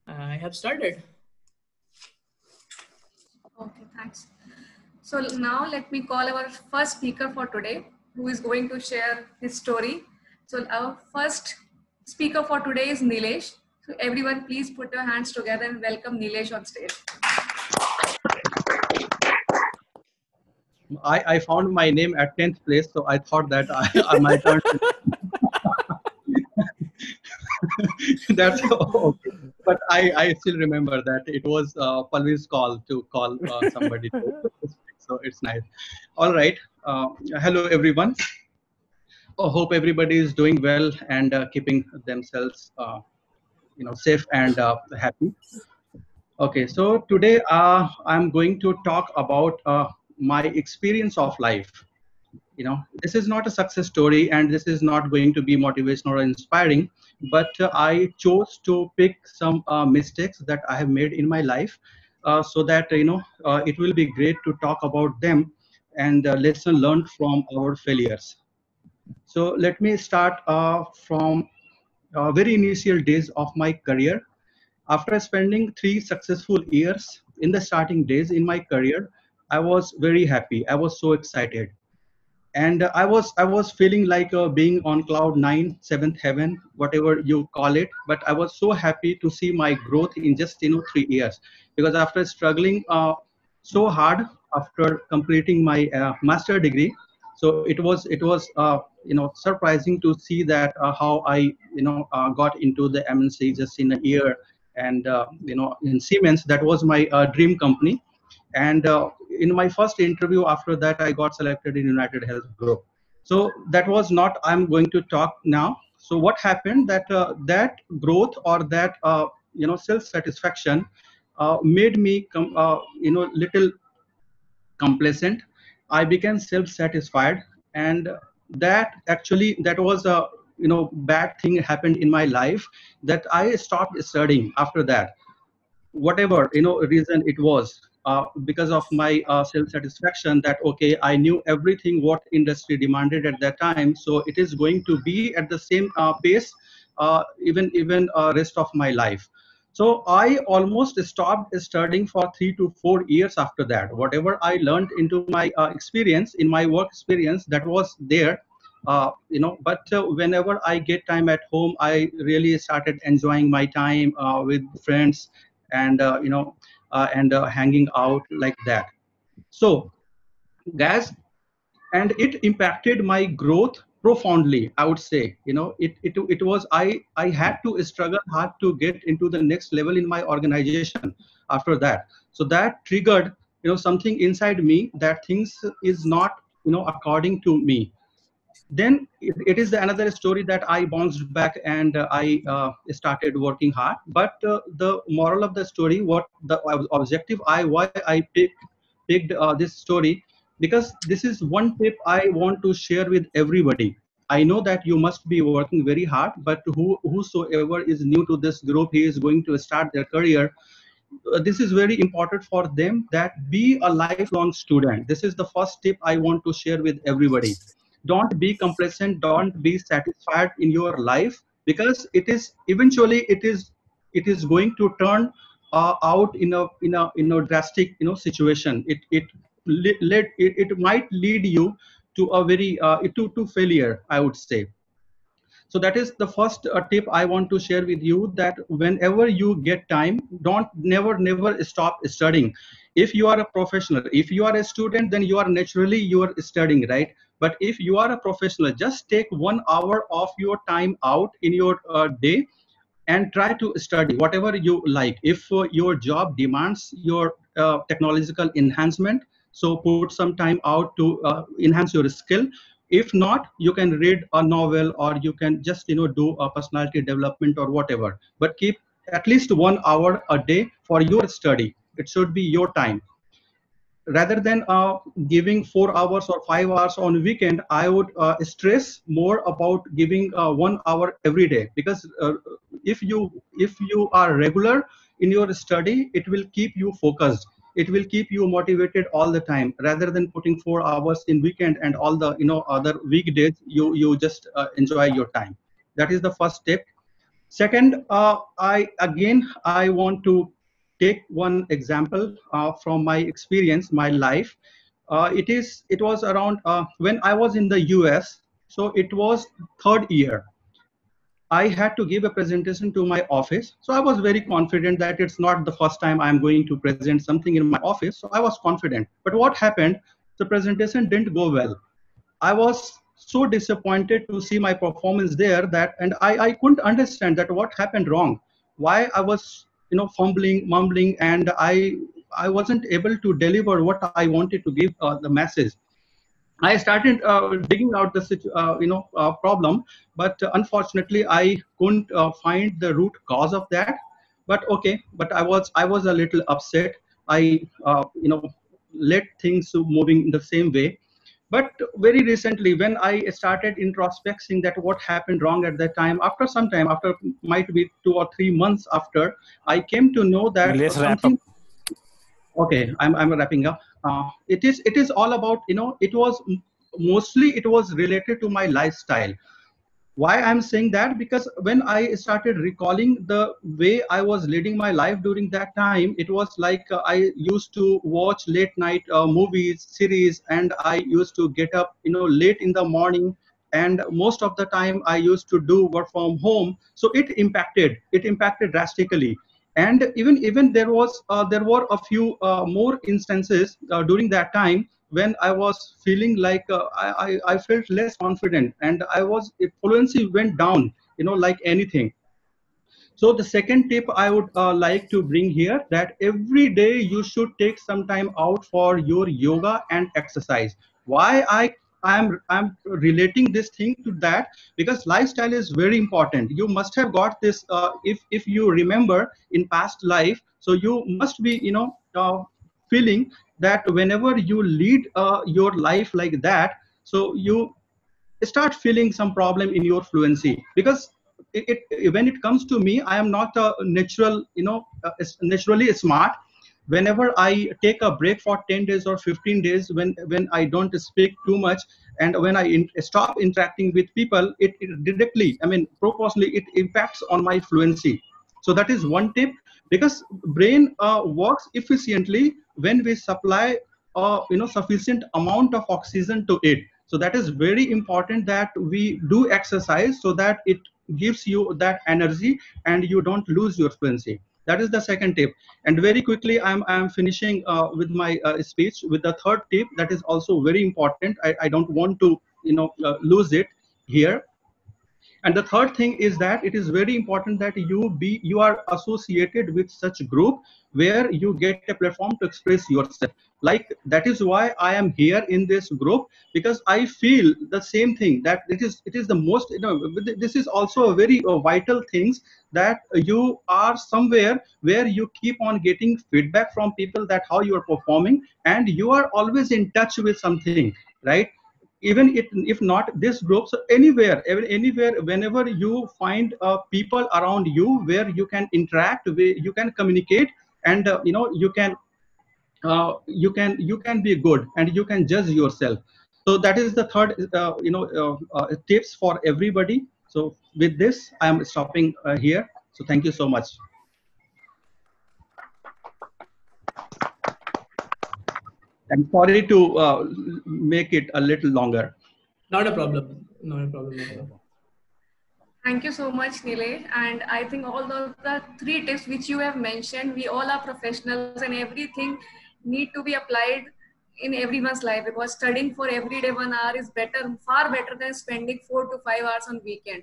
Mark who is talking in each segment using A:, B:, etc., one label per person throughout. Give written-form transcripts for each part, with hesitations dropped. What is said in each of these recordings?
A: I have started.
B: Okay, thanks. So now let me call our first speaker for today, who is going to share his story. So our first speaker for today is Nilesh. So everyone, please put your hands together and welcome Nilesh on stage.
C: I found my name at 10th place, so I thought that my turn. That's okay. But I still remember that it was Palvi's call to call somebody to speak, so it's nice. All right. Hello, everyone. Hope everybody is doing well and keeping themselves, safe and happy. Okay, so today I'm going to talk about my experience of life. This is not a success story and this is not going to be motivational or inspiring, but I chose to pick some mistakes that I have made in my life, so that it will be great to talk about them and lesson learned from our failures. So let me start from very initial days of my career. After spending 3 successful years in the starting days in my career, I was very happy. I was so excited, and I was feeling like being on cloud nine, seventh heaven, whatever you call it. But I was so happy to see my growth in just 3 years, because after struggling so hard after completing my master degree, so it was surprising to see that how I got into the MNC just in a year. And in Siemens, that was my dream company. And in my first interview after that, I got selected in United Health Group. So that was not I'm going to talk now. So what happened, that that growth or that self satisfaction made me little complacent. I became self satisfied, and that was a bad thing happened in my life, that I stopped studying after that, whatever reason it was, because of my self satisfaction, that okay, I knew everything what industry demanded at that time, so it is going to be at the same pace, even rest of my life. So I almost stopped studying for 3 to 4 years after that. Whatever I learned into my experience, in my work experience, that was there. But whenever I get time at home, I really started enjoying my time with friends, and hanging out like that. So guys, and it impacted my growth profoundly, I would say. It was, I had to struggle hard to get into the next level in my organization after that. So that triggered something inside me, that things is not according to me. Then it is the another story that I bounced back, and I started working hard. But the moral of the story, what the objective, why I picked this story, because this is one tip I want to share with everybody. I know that you must be working very hard, but whosoever is new to this group, he is going to start their career. This is very important for them, that be a lifelong student. This is the first tip I want to share with everybody. Don't be complacent, don't be satisfied in your life, because it is eventually it is going to turn out in a drastic situation. It might lead you to a very to failure, I would say. So that is the first tip I want to share with you, that whenever you get time, don't never stop studying. If you are a professional, if you are a student, then you are studying, right? But if you are a professional, just take 1 hour of your time out in your day, and try to study whatever you like. If your job demands your technological enhancement, so put some time out to enhance your skill. If not, you can read a novel, or you can just do a personality development or whatever, but keep at least 1 hour a day for your study. It should be your time, rather than giving 4 hours or 5 hours on weekend. I would stress more about giving 1 hour every day, because if you are regular in your study, it will keep you focused, it will keep you motivated all the time, rather than putting 4 hours in weekend, and all the other weekdays you just enjoy your time. That is the first step. Second, I want to take one example from my experience, my life. It was around when I was in the US. So it was third year. I had to give a presentation to my office. So I was very confident that it's not the first time I'm going to present something in my office. So I was confident. But what happened? The presentation didn't go well. I was so disappointed to see my performance there that, and I couldn't understand that what happened wrong. Why I was, fumbling, mumbling, and I wasn't able to deliver what I wanted to give the message. I started digging out the problem, but unfortunately I couldn't find the root cause of that. But okay, but I was a little upset. I let things moving in the same way. But very recently, when I started introspecting that what happened wrong at that time, after some time, after might be 2 or 3 months after, I came to know that
A: Let's wrap up.
C: something. Okay, I'm wrapping up. It is all about, it was mostly it was related to my lifestyle. Why I'm saying that? Because when I started recalling the way I was leading my life during that time, it was like I used to watch late night movies, series, and I used to get up, late in the morning. And most of the time I used to do work from home. So it impacted drastically. And even there were a few more instances during that time when I was feeling like I felt less confident, and fluency went down, like anything. So the second tip I would like to bring here, that every day you should take some time out for your yoga and exercise. Why I'm relating this thing to that? Because lifestyle is very important. You must have got this if you remember in past life. So you must be feeling that whenever you lead your life like that, so you start feeling some problem in your fluency. Because when it comes to me, I am not a natural, naturally smart. Whenever I take a break for 10 days or 15 days, when I don't speak too much, and when I stop interacting with people, it directly, I mean proportionally, it impacts on my fluency. So that is one tip. Because brain works efficiently when we supply sufficient amount of oxygen to it. So that is very important that we do exercise, so that it gives you that energy and you don't lose your fluency. That is the second tip. And very quickly, I'm finishing with my speech with the third tip that is also very important. I don't want to lose it here. And the third thing is that it is very important that you are associated with such group where you get a platform to express yourself. Like, that is why I am here in this group, because I feel the same thing, that it is the most, this is also a very vital things, that you are somewhere where you keep on getting feedback from people that how you are performing, and you are always in touch with something, right? Even if not this group, so anywhere whenever you find people around you where you can interact, where you can communicate, and you can be good, and you can judge yourself. So that is the third tips for everybody. So with this, I am stopping here. So thank you so much. I'm sorry to make it a little longer.
D: Not a problem. Not a problem at all.
B: Thank you so much, Nilesh. And I think all the three tips which you have mentioned, we all are professionals, and everything need to be applied in everyone's life, because studying for every day 1 hour is better, far better than spending 4 to 5 hours on weekend.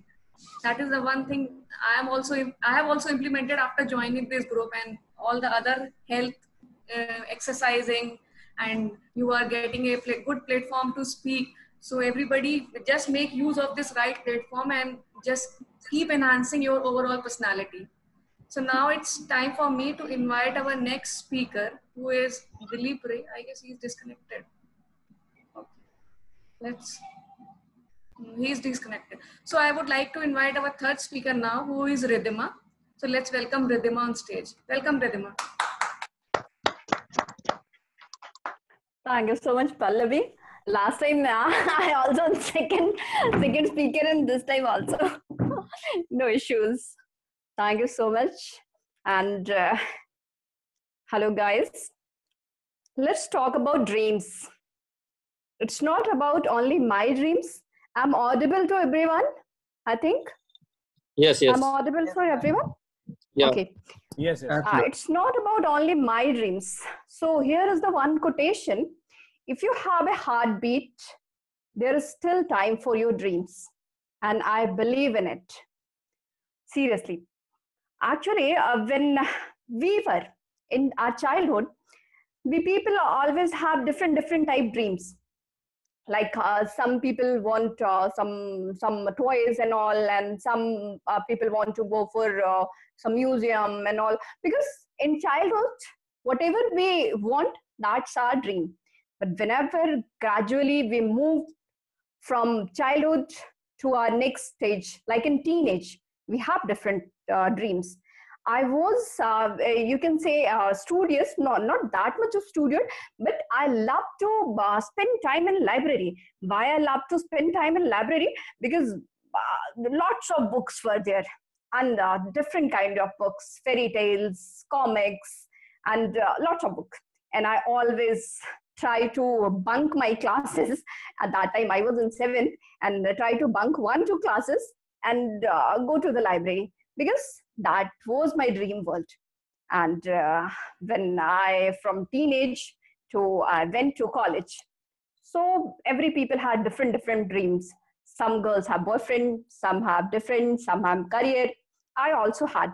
B: That is the one thing I have also implemented after joining this group, and all the other health, exercising, and you are getting a good platform to speak. So everybody just make use of this right platform and just keep enhancing your overall personality. So now it's time for me to invite our next speaker, who is Dilip Ray. I guess he's disconnected. Okay. He's disconnected. So I would like to invite our third speaker now, who is Ridhima. So let's welcome Ridhima on stage. Welcome, Ridhima.
E: Thank you so much, Pallavi. Last time, I also second speaker, and this time also no issues. Thank you so much. And hello, guys. Let's talk about dreams. It's not about only my dreams. I'm audible to everyone, I think.
A: Yes, yes.
E: I'm audible for everyone?
A: Yeah.
E: Okay.
F: Yes, yes.
C: Absolutely.
E: It's not about only my dreams. So here is the one quotation. If you have a heartbeat, there is still time for your dreams. And I believe in it. Seriously. Actually, when we were in our childhood, we people always have different type dreams. Like some people want some toys and all, and some people want to go for some museum and all. Because in childhood, whatever we want, that's our dream. But whenever gradually we move from childhood to our next stage, like in teenage, we have different dreams. I was, you can say, studious, not that much of studious, but I love to spend time in library. Why I love to spend time in library? Because lots of books were there, and different kind of books, fairy tales, comics, and lots of books. And I always try to bunk my classes. At that time, I was in 7th, and try to bunk 1-2 classes and go to the library, because that was my dream world. And when I, from teenage to, I went to college. So every people had different dreams. Some girls have boyfriend, some have different, some have career. I also had.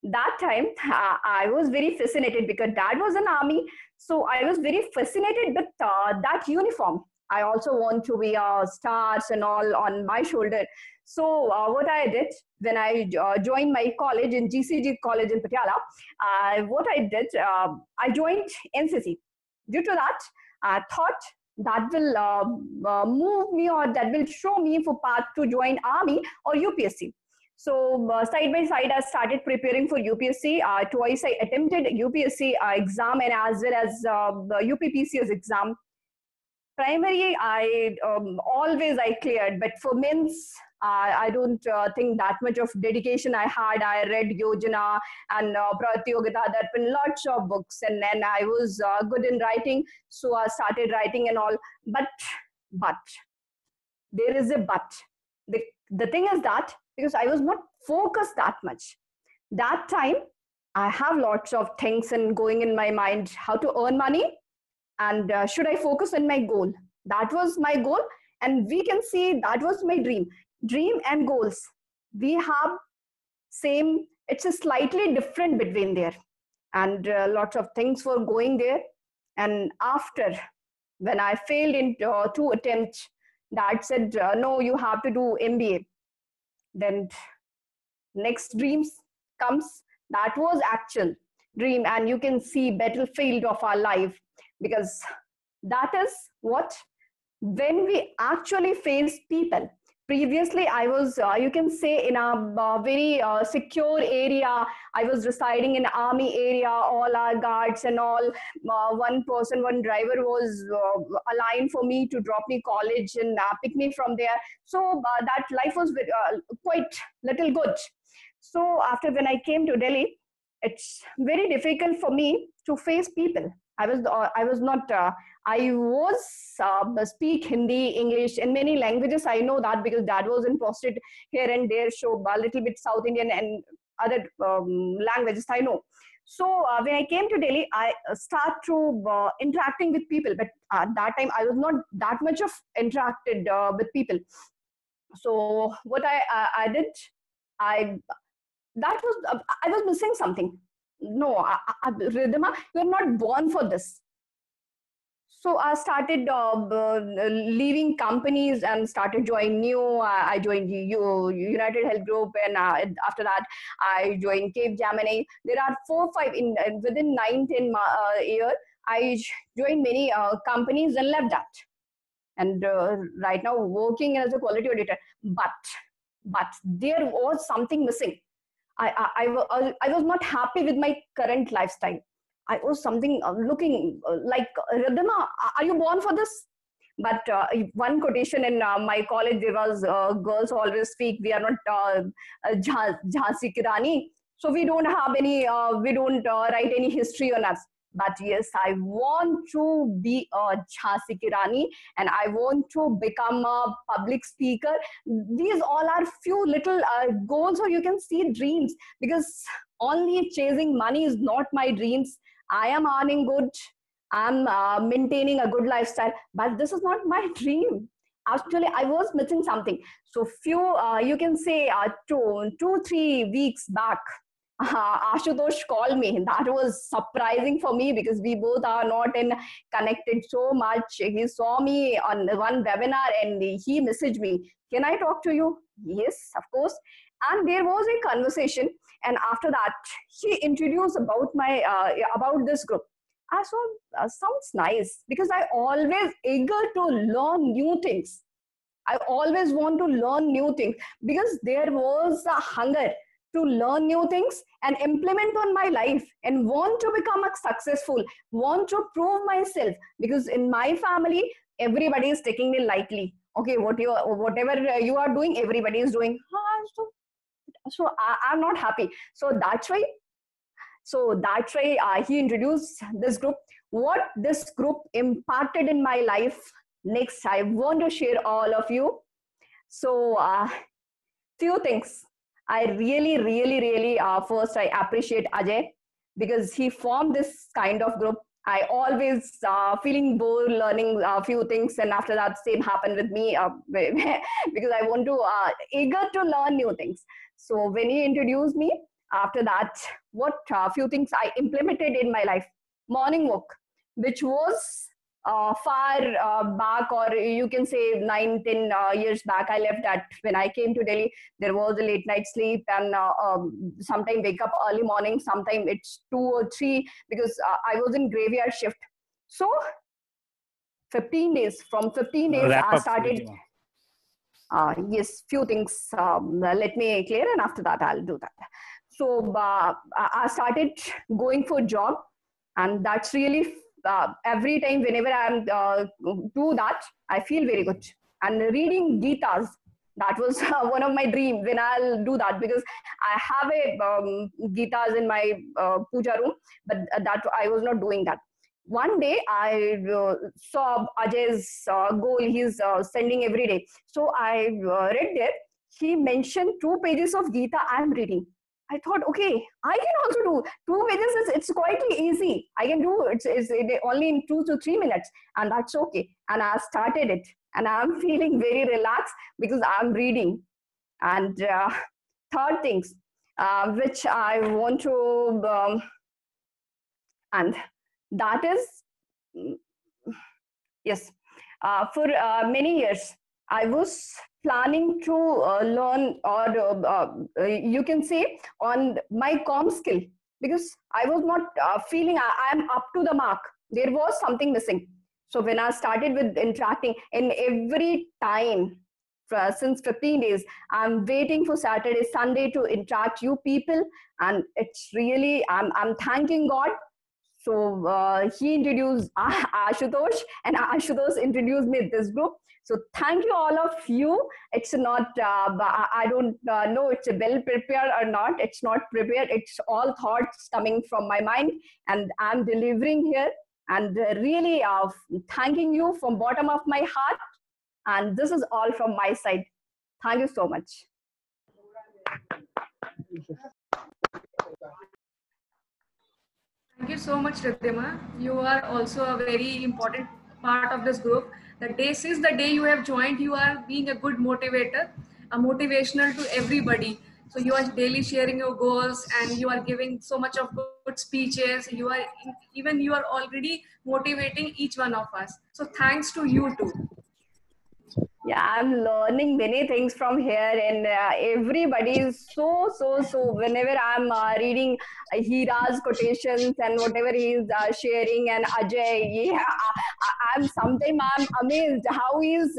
E: That time, I was very fascinated because dad was in army. So I was very fascinated with that uniform. I also want to wear stars and all on my shoulder. So what I did when I joined my college in GCG college in Patiala, what I did, I joined NCC. Due to that, I thought that will move me, or that will show me for path to join army or UPSC. So side by side, I started preparing for UPSC. Twice I attempted UPSC exam, and as well as the UPPCS exam. Primary, I always I cleared, but for men's, I don't think that much of dedication I had. I read Yojana and Pratyogita, that been lots of books, and then I was good in writing, so I started writing and all. But there is a but. The thing is that because I was not focused that much. That time, I have lots of things and going in my mind, how to earn money, and should I focus on my goal? That was my goal, and we can see that was my dream. Dream and goals, we have same, it's a slightly different between there, and lots of things were going there. And after, when I failed in 2 attempts, dad said, no, you have to do MBA. Then next dreams comes, that was actual dream, and you can see battlefield of our life, because that is what, when we actually face people. Previously, I was, you can say, in a very secure area. I was residing in army area, all our guards and all. One driver was aligned for me to drop me college and pick me from there. So that life was quite little good. So after when I came to Delhi, it's very difficult for me to face people. I was not, I was speak Hindi, English, and many languages. I know that because dad was in posted here and there, so a little bit South Indian and other languages I know. So when I came to Delhi, I start to interacting with people, but at that time I was not that much of interacted with people. So what I did, I was missing something. No, Ridhima, you're not born for this. So I started leaving companies and started joining new. I joined United Health Group, and after that, I joined Cave Gemini. There are 4, 5 within 9-10 years. I joined many companies and left that. And right now, working as a quality auditor. But there was something missing. I was not happy with my current lifestyle. I was something looking like, Ridhima, are you born for this? But one quotation in my college, there was girls always speak, we are not Jhansi ki Rani. So we don't have any, we don't write any history on us. But yes, I want to be a Jhansi ki Rani, and I want to become a public speaker. These all are few little goals, or you can see dreams, because only chasing money is not my dreams. I am earning good, I'm maintaining a good lifestyle, but this is not my dream. Actually, I was missing something. So few, you can say 2-3 weeks back, Ashutosh called me. That was surprising for me because we both are not in connected so much. He saw me on one webinar and he messaged me, "Can I talk to you?" Yes, of course. And there was a conversation. And after that, he introduced about this group. I saw, sounds nice, because I always eager to learn new things. I always want to learn new things because there was a hunger to learn new things and implement on my life, and want to become a successful, want to prove myself, because in my family everybody is taking it lightly. Okay, whatever you are doing, everybody is doing. I'm not happy. So that's why he introduced this group. What this group impacted in my life, next I want to share all of you. So few things. I really first I appreciate Ajay, because he formed this kind of group. I always feeling bored learning a few things, and after that same happened with me because I want to eager to learn new things. So when he introduced me, after that, what few things I implemented in my life. Morning walk, which was far back, or you can say 9-10 years back. I left that when I came to Delhi. There was a late night sleep, and sometime wake up early morning, sometime it's 2 or 3, because I was in graveyard shift. So 15 days, from 15 days I started. Yes, few things, let me clear, and after that I'll do that. So I started going for job, and that's really every time whenever I'm do that, I feel very good. And reading Gitas, that was one of my dream when I'll do that, because I have a Gitas in my puja room, but that I was not doing that. One day I saw Ajay's goal he's sending every day. So I read there, he mentioned 2 pages of Gita I'm reading. I thought, okay, I can also do 2 pages. It's quite easy. I can do it. It's only in 2 to 3 minutes, and that's okay. And I started it, and I'm feeling very relaxed because I'm reading. And third things, which I want to, and that is, yes, for many years, I was planning to learn, or you can say on my comm skill, because I was not feeling I am up to the mark. There was something missing. So when I started with interacting, in every time since 15 days, I'm waiting for Saturday, Sunday to interact you people, and it's really I'm thanking God. So he introduced Ashutosh, and Ashutosh introduced me this group. So thank you all of you. It's not, I don't know it's well prepared or not. It's not prepared. It's all thoughts coming from my mind, and I'm delivering here. And really thanking you from bottom of my heart. And this is all from my side. Thank you so much.
B: Thank you so much, Riddhima. You are also a very important part of this group. The day since the day you have joined, you are being a good motivator, a motivational to everybody. So you are daily sharing your goals, and you are giving so much of good speeches. You are even you are already motivating each one of us. So thanks to you too.
E: Yeah, I'm learning many things from here, and everybody is so. Whenever I'm reading Hira's quotations and whatever he's sharing, and Ajay, yeah, I'm amazed how he's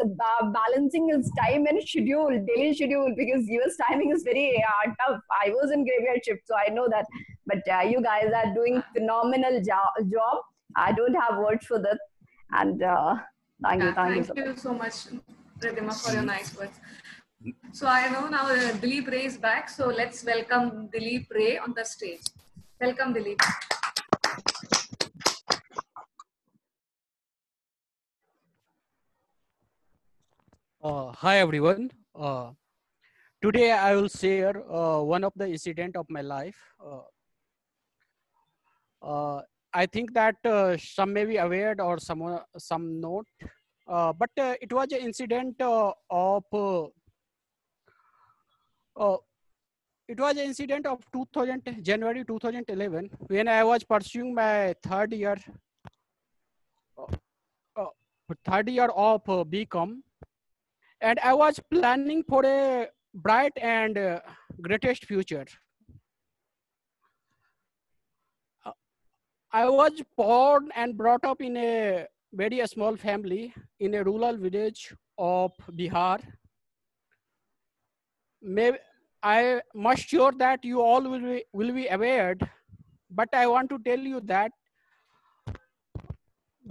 E: balancing his time and schedule, daily schedule, because US timing is very tough. I was in graveyard shift, so I know that. But you guys are doing phenomenal job. I don't have words for that, and thank you
B: Thank
E: so much.
B: you so much, Riddhima, for your nice words. So I know now Dilip Ray is back. So let's welcome Dilip Ray on the stage. Welcome, Dilip.
F: Hi everyone. Today I will share one of the incident of my life. I think that some may be aware or some not, but it was an incident of it was an incident of 2000 January 2011 when I was pursuing my third year of BCom, and I was planning for a bright and greatest future. I was born and brought up in a very small family in a rural village of Bihar. I must sure that you all will be aware, but I want to tell you that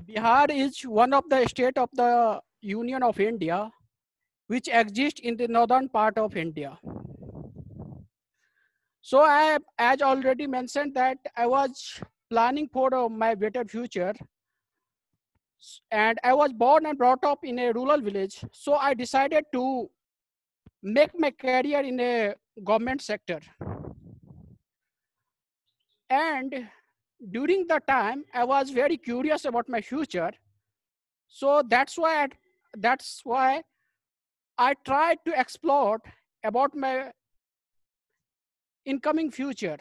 F: Bihar is one of the state of the Union of India, which exists in the northern part of India. So as already mentioned, that I was planning for my better future, and I was born and brought up in a rural village. So I decided to make my career in a government sector. And during the time, I was very curious about my future. So that's why I tried to explore about my incoming future.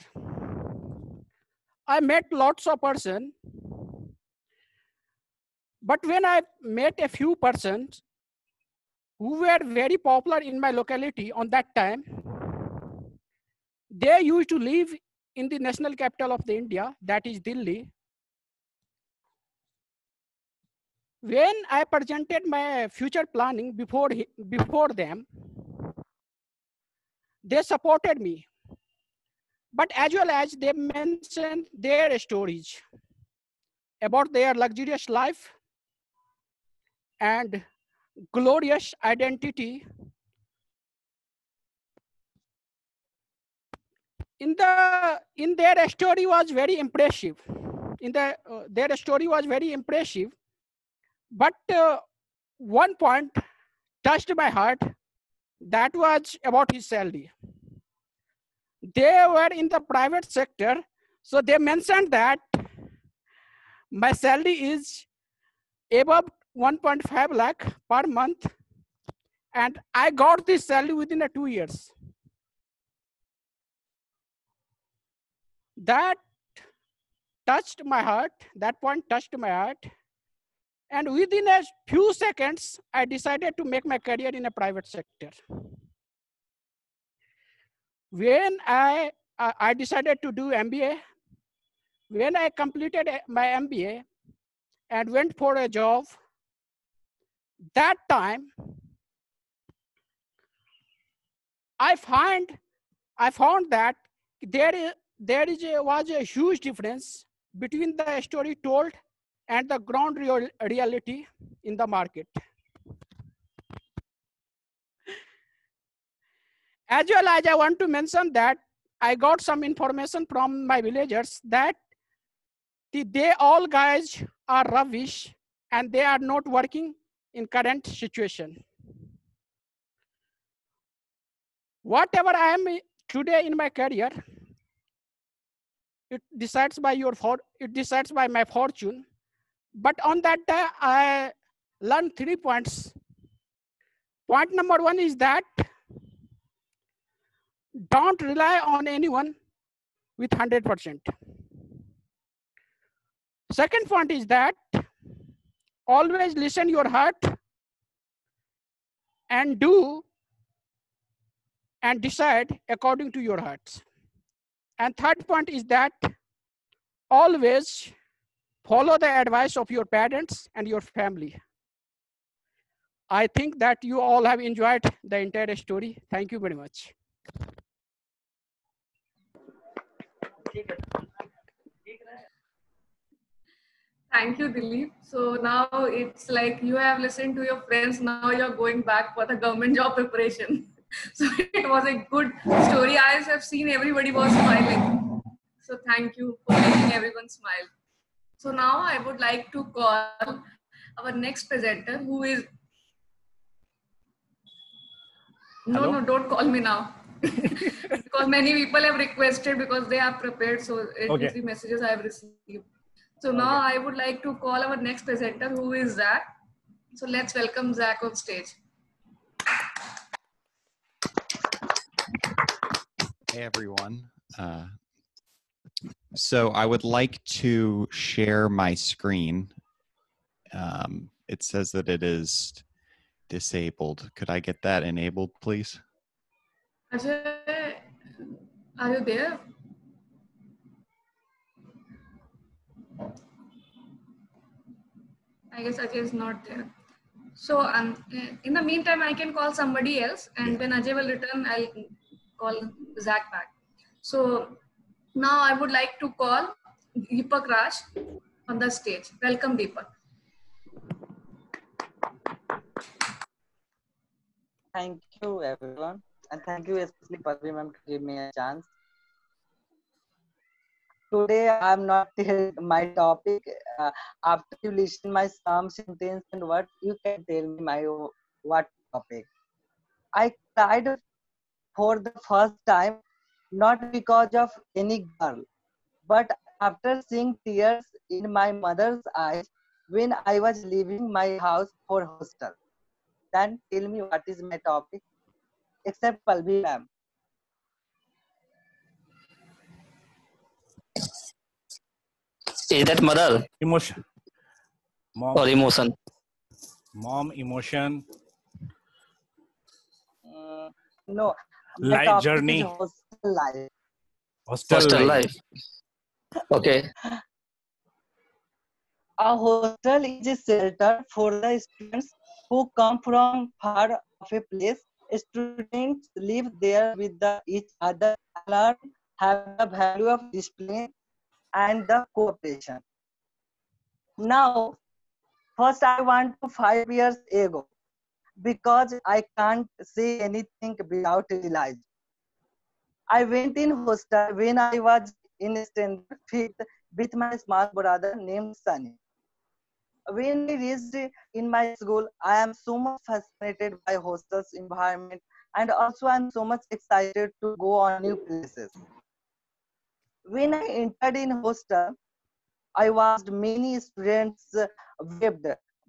F: I met lots of persons, but when I met a few persons who were very popular in my locality on that time, they used to live in the national capital of the India, that is Delhi. When I presented my future planning before them, they supported me. But as well as they mentioned their stories about their luxurious life and glorious identity. In their story was very impressive. Their story was very impressive, but one point touched my heart. That was about his salary. They were in the private sector, so they mentioned that my salary is above 1.5 lakh per month, and I got this salary within 2 years. That touched my heart. That point touched my heart. And within a few seconds, I decided to make my career in a private sector. When I decided to do MBA, when I completed my MBA and went for a job, that time I found that was a huge difference between the story told and the ground reality in the market. As well as I want to mention that I got some information from my villagers that they all guys are rubbish and they are not working in current situation. Whatever I am today in my career, it decides by my fortune. But on that day, I learned 3 points. Point number 1 is that don't rely on anyone with 100%. Second point is that always listen your heart and do and decide according to your heart. And third point is that always follow the advice of your parents and your family. I think that you all have enjoyed the entire story. Thank you very much.
B: Thank you, Dilip. So now it's like you have listened to your friends. Now you're going back for the government job preparation. So it was a good story. I have seen everybody was smiling. So thank you for making everyone smile. So now I would like to call our next presenter, who is. No,
G: Hello?
B: no, don't call me now. Because many people have requested because they are prepared. So it
G: Okay.
B: is the messages I have received. So now I would like to call our next presenter, who is Zach. So let's welcome Zach on stage.
H: Hey everyone. So I would like to share my screen. It says that it is disabled. Could I get that enabled, please?
B: Ajay, are you there? I guess Ajay is not there. So in the meantime, I can call somebody else, and when Ajay will return, I'll call Zach back. So now I would like to call Deepak Raj on the stage. Welcome, Deepak.
I: Thank you, everyone. And thank you, especially Padvi ma'am, to give me a chance. Today, I'm not telling my topic. After you listen my some sentence and what you can tell me my what topic. I cried for the first time, not because of any girl, but after seeing tears in my mother's eyes when I was leaving my house for hostel. Then tell me what is my topic, except Palvi ma'am.
A: Is that mother
G: Emotion. Mom,
A: or emotion?
G: mom, emotion,
I: No, my
G: life
I: topic
G: journey,
I: is hostel life.
G: hostel
A: Hostel
G: life.
A: life. Okay.
I: A hostel is a shelter for the students who come from far off a place. Students live there with each other and learn have the value of discipline and the cooperation. Now, first I want to 5 years ago because I can't say anything without realizing. I went in hostel when I was in standard fifth with my small brother named Sunny. When I reached in my school, I am so much fascinated by hostel's environment and also I'm so much excited to go on new places. When I entered in hostel, I watched many students wept,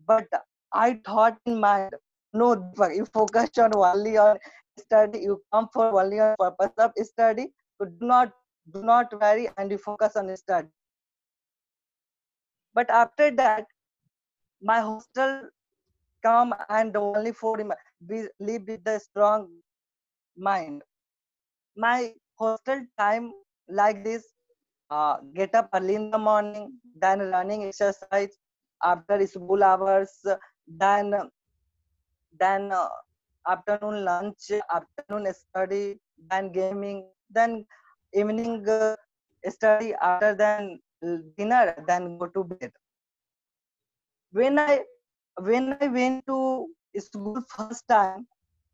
I: but I thought in mind, no, Deepak, you focus on only on study, you come for only on purpose of study, so do not worry and you focus on study. But after that, my hostel come and only for we live with the strong mind. My hostel time like this, get up early in the morning, then running exercise after school hours, then afternoon lunch, afternoon study, then gaming, then evening study, after then dinner, then go to bed. When I went to school first time,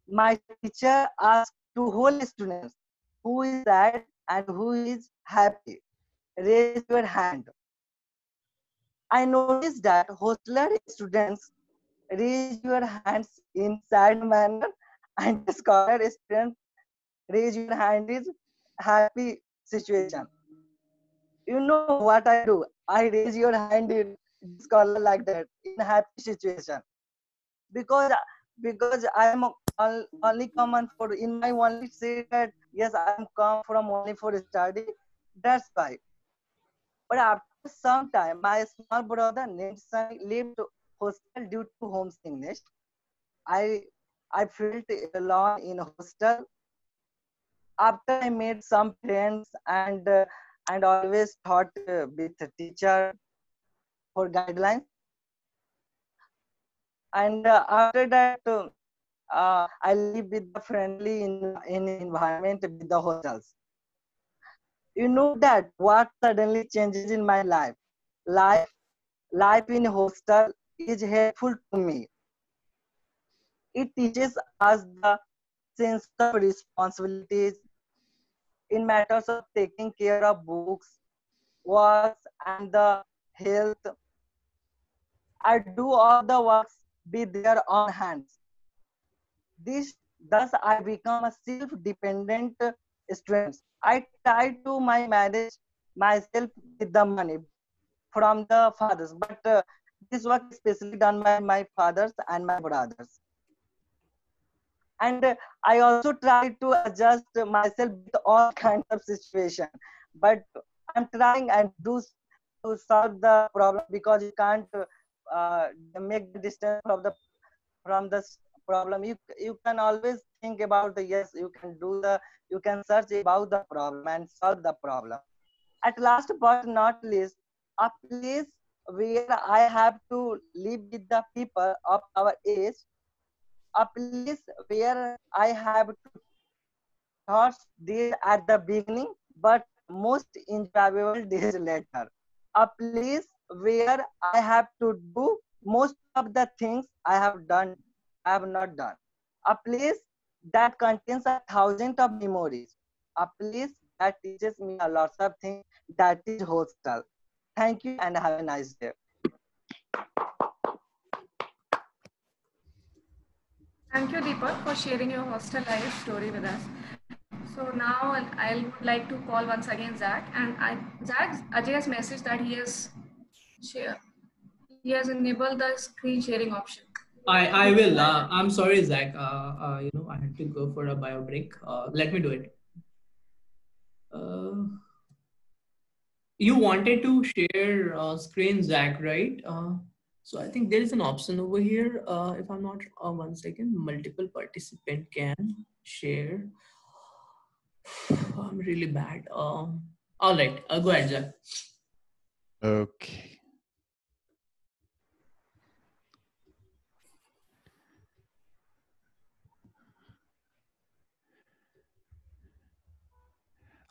I: my teacher asked to whole students who is sad and who is happy. Raise your hand. I noticed that hostler students raise your hands in sad manner and scholar students raise your hand is happy situation. You know what I do? I raise your hand in scholar like that in happy situation because I am only common for in my only say that yes I am come from only for study. That's why. But after some time, my small brother named Sunny left hostel due to homesickness. I I felt alone in hostel. After I made some friends and always thought with the teacher for guidelines. And after that, I live with the friendly in environment with the hostels. You know that what suddenly changes in my life. Life life in hostel is helpful to me. It teaches us the sense of responsibilities in matters of taking care of books, works, and the health. I do all the works with their own hands. Thus I become a self-dependent student. I try to manage myself with the money from the fathers, but this work is especially done by my fathers and my brothers. And I also try to adjust myself with all kinds of situation, but I'm trying and do to solve the problem, because you can't make the distance from the problem. You can always think about the, yes, you can search about the problem and solve the problem. At last but not least, a place where I have to live with the people of our age, a place where I have thoughts days at the beginning, but most enjoyable days later. A place where I have to do most of the things I have not done. A place that contains a thousand of memories. A place that teaches me a lot of things. That is hostel. Thank you and have a nice day.
B: Thank you, Deepak, for sharing your hostel life story with us. So now I'll like to call once again Zach, and Zach, Ajay has messaged that he has enabled the screen sharing option.
D: I will. I'm sorry, Zach. I had to go for a bio break. Let me do it. You wanted to share screen, Zach, right? So I think there is an option over here. If I'm not, 1 second, multiple participant can share. I'm really bad. All right, go ahead, Zach.
H: Okay.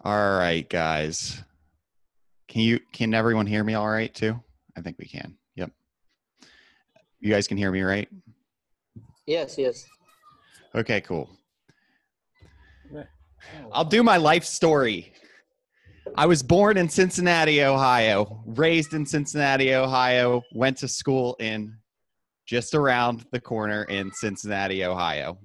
H: All right, guys. Can everyone hear me all right too? I think we can. Yep. You guys can hear me, right?
A: Yes, yes.
H: Okay, cool. I'll do my life story. I was born in Cincinnati, Ohio, raised in Cincinnati, Ohio, went to school in just around the corner in Cincinnati, Ohio.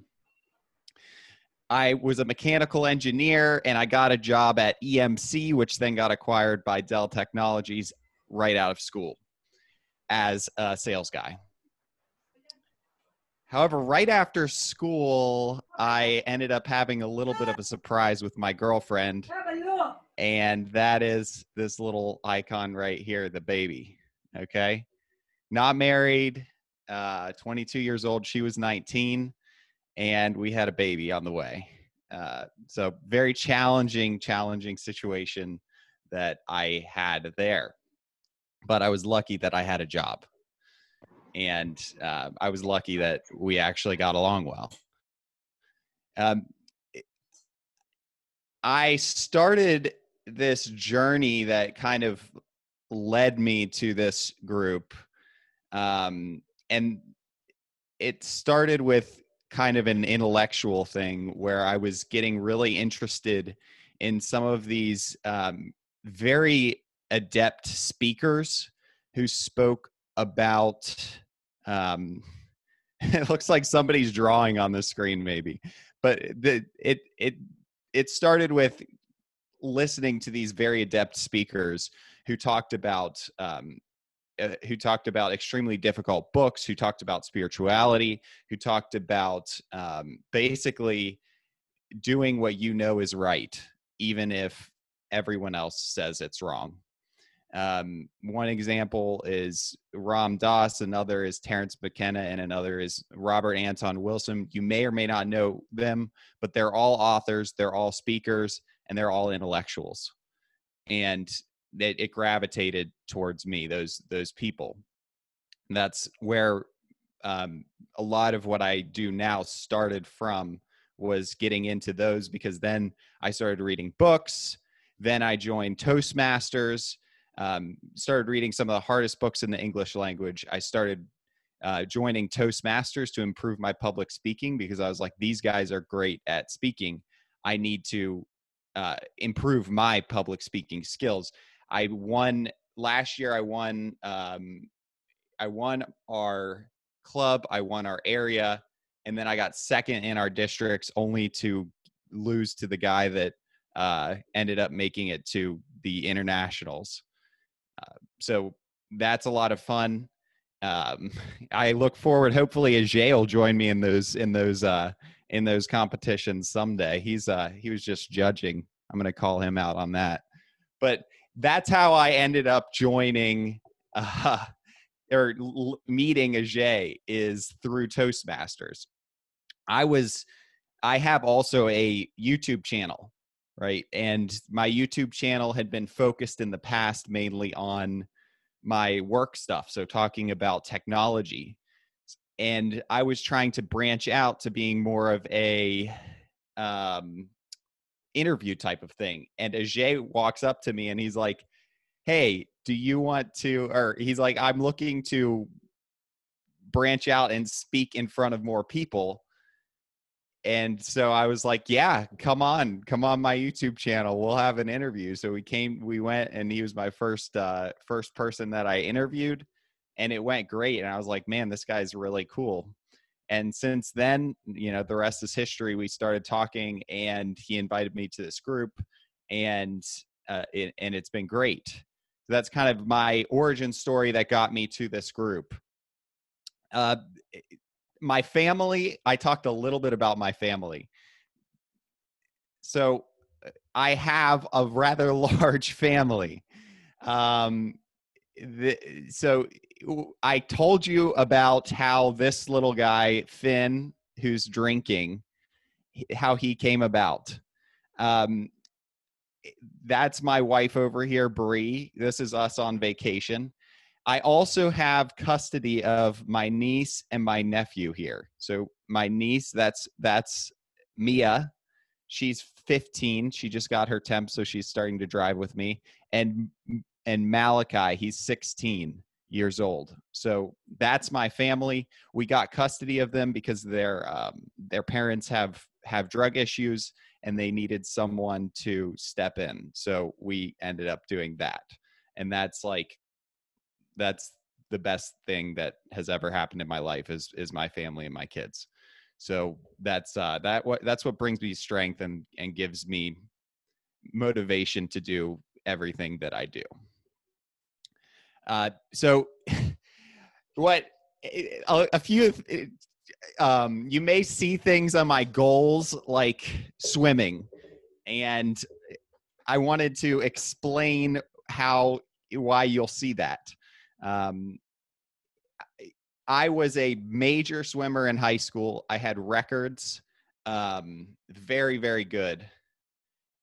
H: I was a mechanical engineer, and I got a job at EMC, which then got acquired by Dell Technologies right out of school as a sales guy. However, right after school, I ended up having a little bit of a surprise with my girlfriend, and that is this little icon right here, the baby, okay? Not married, 22 years old. She was 19. And we had a baby on the way. So very challenging situation that I had there. But I was lucky that I had a job. And I was lucky that we actually got along well. I started this journey that kind of led me to this group. And it started with kind of an intellectual thing where I was getting really interested in some of these very adept speakers who spoke about it looks like somebody's drawing on the screen maybe, but it started with listening to these very adept speakers who talked about extremely difficult books, who talked about spirituality, who talked about basically doing what you know is right, even if everyone else says it's wrong. One example is Ram Dass, another is Terence McKenna, and another is Robert Anton Wilson. You may or may not know them, but they're all authors, they're all speakers, and they're all intellectuals. And it gravitated towards me, those people. And that's where a lot of what I do now started from, was getting into those, because then I started reading books. Then I joined Toastmasters, started reading some of the hardest books in the English language. I started joining Toastmasters to improve my public speaking, because I was like, these guys are great at speaking. I need to improve my public speaking skills. I won last year. I won our club. I won our area. And then I got second in our districts, only to lose to the guy that ended up making it to the internationals. So that's a lot of fun. I look forward. Hopefully, Ajay will join me in those competitions someday. He was just judging. I'm going to call him out on that. But that's how I ended up joining meeting Ajay, is through Toastmasters. I have also a YouTube channel, right? And my YouTube channel had been focused in the past mainly on my work stuff, so talking about technology. And I was trying to branch out to being more of a interview type of thing. And Ajay walks up to me and he's like, hey, do you want to, or he's like, I'm looking to branch out and speak in front of more people. And so I was like, yeah, come on my YouTube channel. We'll have an interview. So we went, and he was my first person that I interviewed, and it went great. And I was like, man, this guy's really cool. And since then, the rest is history. We started talking, and he invited me to this group, and it's been great. So that's kind of my origin story that got me to this group. My family, I talked a little bit about my family. So I have a rather large family. So I told you about how this little guy, Finn, who's drinking, how he came about. That's my wife over here, Bree. This is us on vacation. I also have custody of my niece and my nephew here. So my niece, that's Mia. She's 15. She just got her temp, so she's starting to drive with me. And Malachi, he's 16 years old. So that's my family. We got custody of them because their parents have drug issues, and they needed someone to step in. So we ended up doing that. And that's the best thing that has ever happened in my life is my family and my kids. So that's what brings me strength and gives me motivation to do everything that I do. So you may see things on my goals like swimming, and I wanted to explain why you'll see that. I was a major swimmer in high school. I had records, very, very good.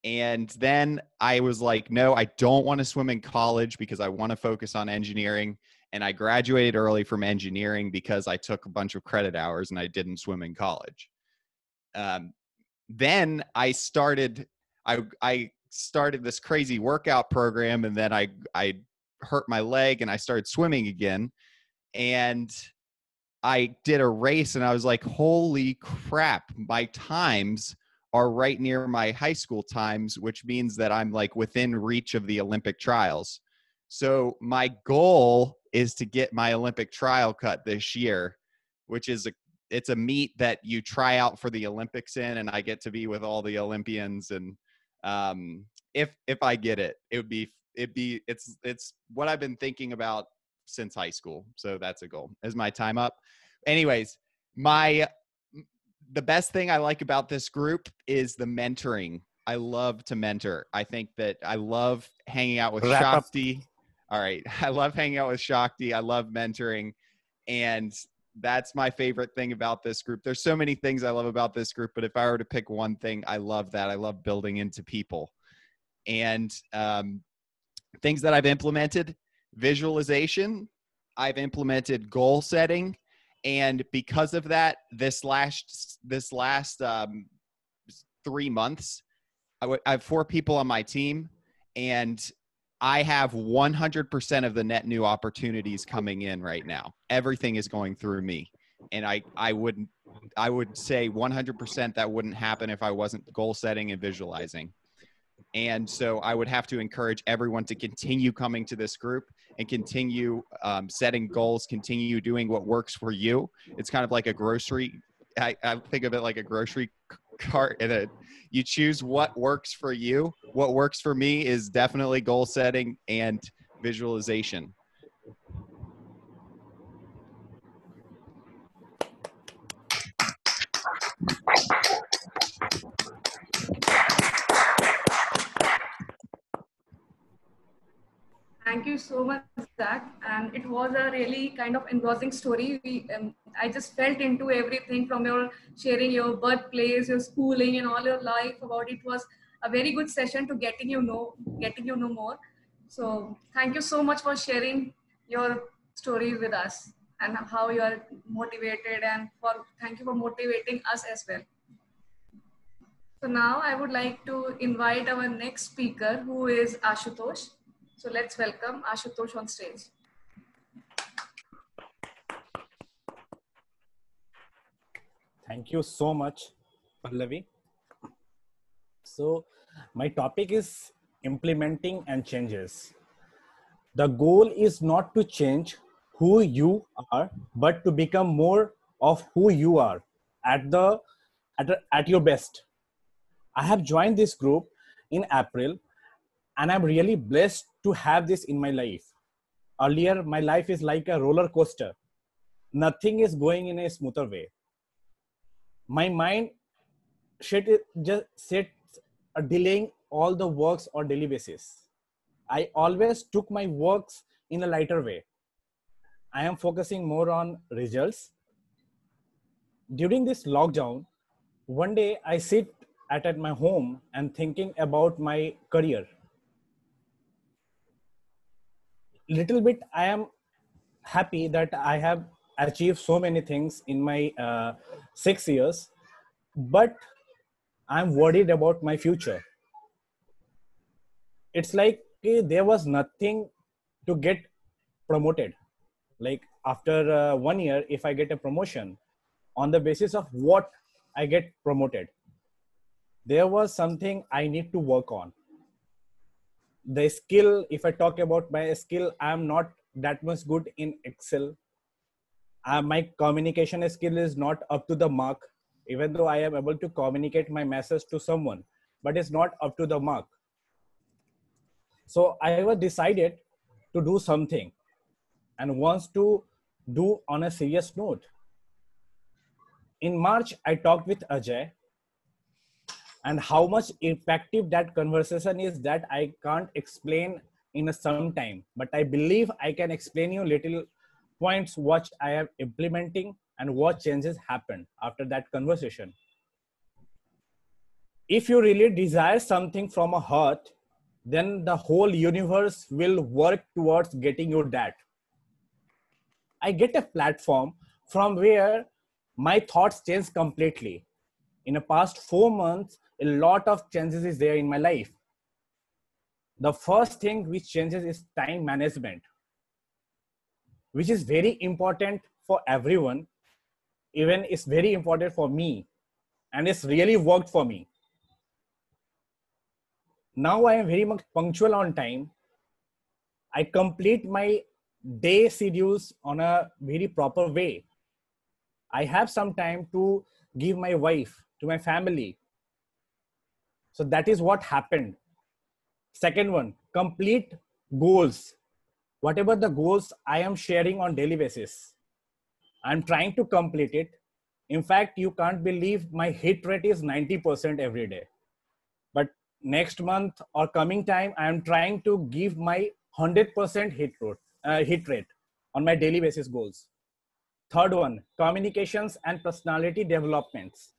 H: And then I was like, no, I don't want to swim in college because I want to focus on engineering. And I graduated early from engineering because I took a bunch of credit hours and I didn't swim in college. Then I started this crazy workout program, and then I hurt my leg and I started swimming again. And I did a race, and I was like, holy crap, my times are right near my high school times, which means that I'm like within reach of the Olympic trials. So my goal is to get my Olympic trial cut this year, which is it's a meet that you try out for the Olympics in, and I get to be with all the Olympians. And if I get it, it's what I've been thinking about since high school. So that's a goal. Is my time up? Anyways, the best thing I like about this group is the mentoring. I love to mentor. I think that I love hanging out with Shakti. All right. I love hanging out with Shakti. I love mentoring. And that's my favorite thing about this group. There's so many things I love about this group, but if I were to pick one thing, I love that. I love building into people. And things that I've implemented: visualization. I've implemented goal setting. And because of that, this last 3 months, I have 4 people on my team, and I have 100% of the net new opportunities coming in right now. Everything is going through me. And I would say 100% that wouldn't happen if I wasn't goal setting and visualizing. And so I would have to encourage everyone to continue coming to this group and continue setting goals, continue doing what works for you. It's kind of like a grocery. I think of it like a grocery cart, and you choose what works for you. What works for me is definitely goal setting and visualization.
B: Thank you so much, Zach. And it was a really kind of engrossing story. I just felt into everything from your sharing your birthplace, your schooling, and all your life about it. Was a very good session to getting you know more. So thank you so much for sharing your stories with us and how you are motivated, and thank you for motivating us as well. So now I would like to invite our next speaker, who is Ashutosh. So let's welcome Ashutosh on stage.
G: Thank you so much, Pallavi. So my topic is implementing and changes. The goal is not to change who you are, but to become more of who you are at your best. I have joined this group in April, and I'm really blessed to have this in my life. Earlier, my life is like a roller coaster. Nothing is going in a smoother way. My mind just sits delaying all the works on daily basis. I always took my works in a lighter way. I am focusing more on results. During this lockdown, one day I sit at my home and thinking about my career. Little bit I am happy that I have achieved so many things in my 6 years, but I'm worried about my future. It's like there was nothing to get promoted. Like after 1 year, if I get a promotion, on the basis of what I get promoted, there was something I need to work on. The skill, if I talk about my skill, I'm not that much good in Excel. My communication skill is not up to the mark, even though I am able to communicate my message to someone, but it's not up to the mark. So I was decided to do something and wants to do on a serious note. In March, I talked with Ajay, and how much effective that conversation is that I can't explain in some time, but I believe I can explain you little points what I am implementing and what changes happened after that conversation. If you really desire something from a heart, then the whole universe will work towards getting you that. I get a platform from where my thoughts change completely. In the past 4 months, a lot of changes is there in my life. The first thing which changes is time management, which is very important for everyone. Even it's very important for me, and it's really worked for me. Now I am very much punctual on time. I complete my day schedules on a very proper way. I have some time to give my wife, to my family. So that is what happened. Second one, complete goals. Whatever the goals I am sharing on daily basis, I'm trying to complete it. In fact, you can't believe my hit rate is 90% every day. But next month or coming time, I'm trying to give my 100% hit rate on my daily basis goals. Third one, communications and personality developments.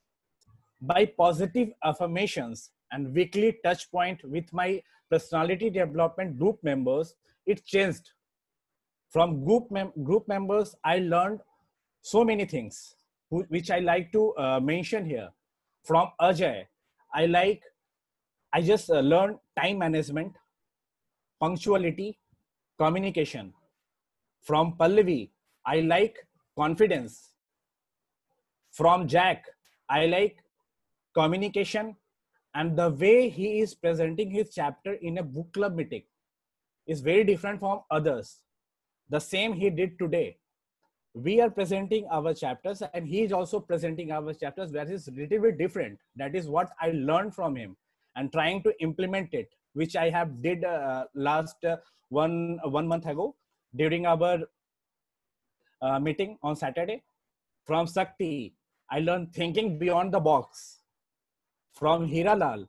G: By positive affirmations and weekly touch point with my personality development group members, it changed. From group members, I learned so many things, which I like to mention here. From Ajay, I just learned time management. punctuality, communication. From Pallavi, I like confidence. From Jack, I like communication, and the way he is presenting his chapter in a book club meeting is very different from others. The same he did today. We are presenting our chapters and he is also presenting our chapters, that is a little bit different. That is what I learned from him and trying to implement it, which I have did last one month ago during our meeting on Saturday. From Sakti, I learned thinking beyond the box. From Hiralal,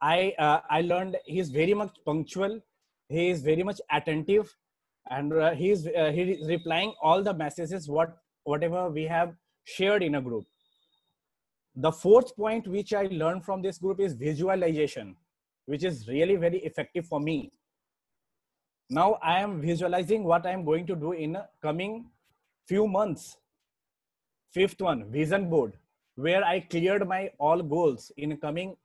G: I learned he is very much punctual, he is very much attentive, and he is replying all the messages whatever we have shared in a group. The fourth point which I learned from this group is visualization, which is really very effective for me. Now I am visualizing what I am going to do in coming few months. Fifth one, vision board, where I cleared my all goals in coming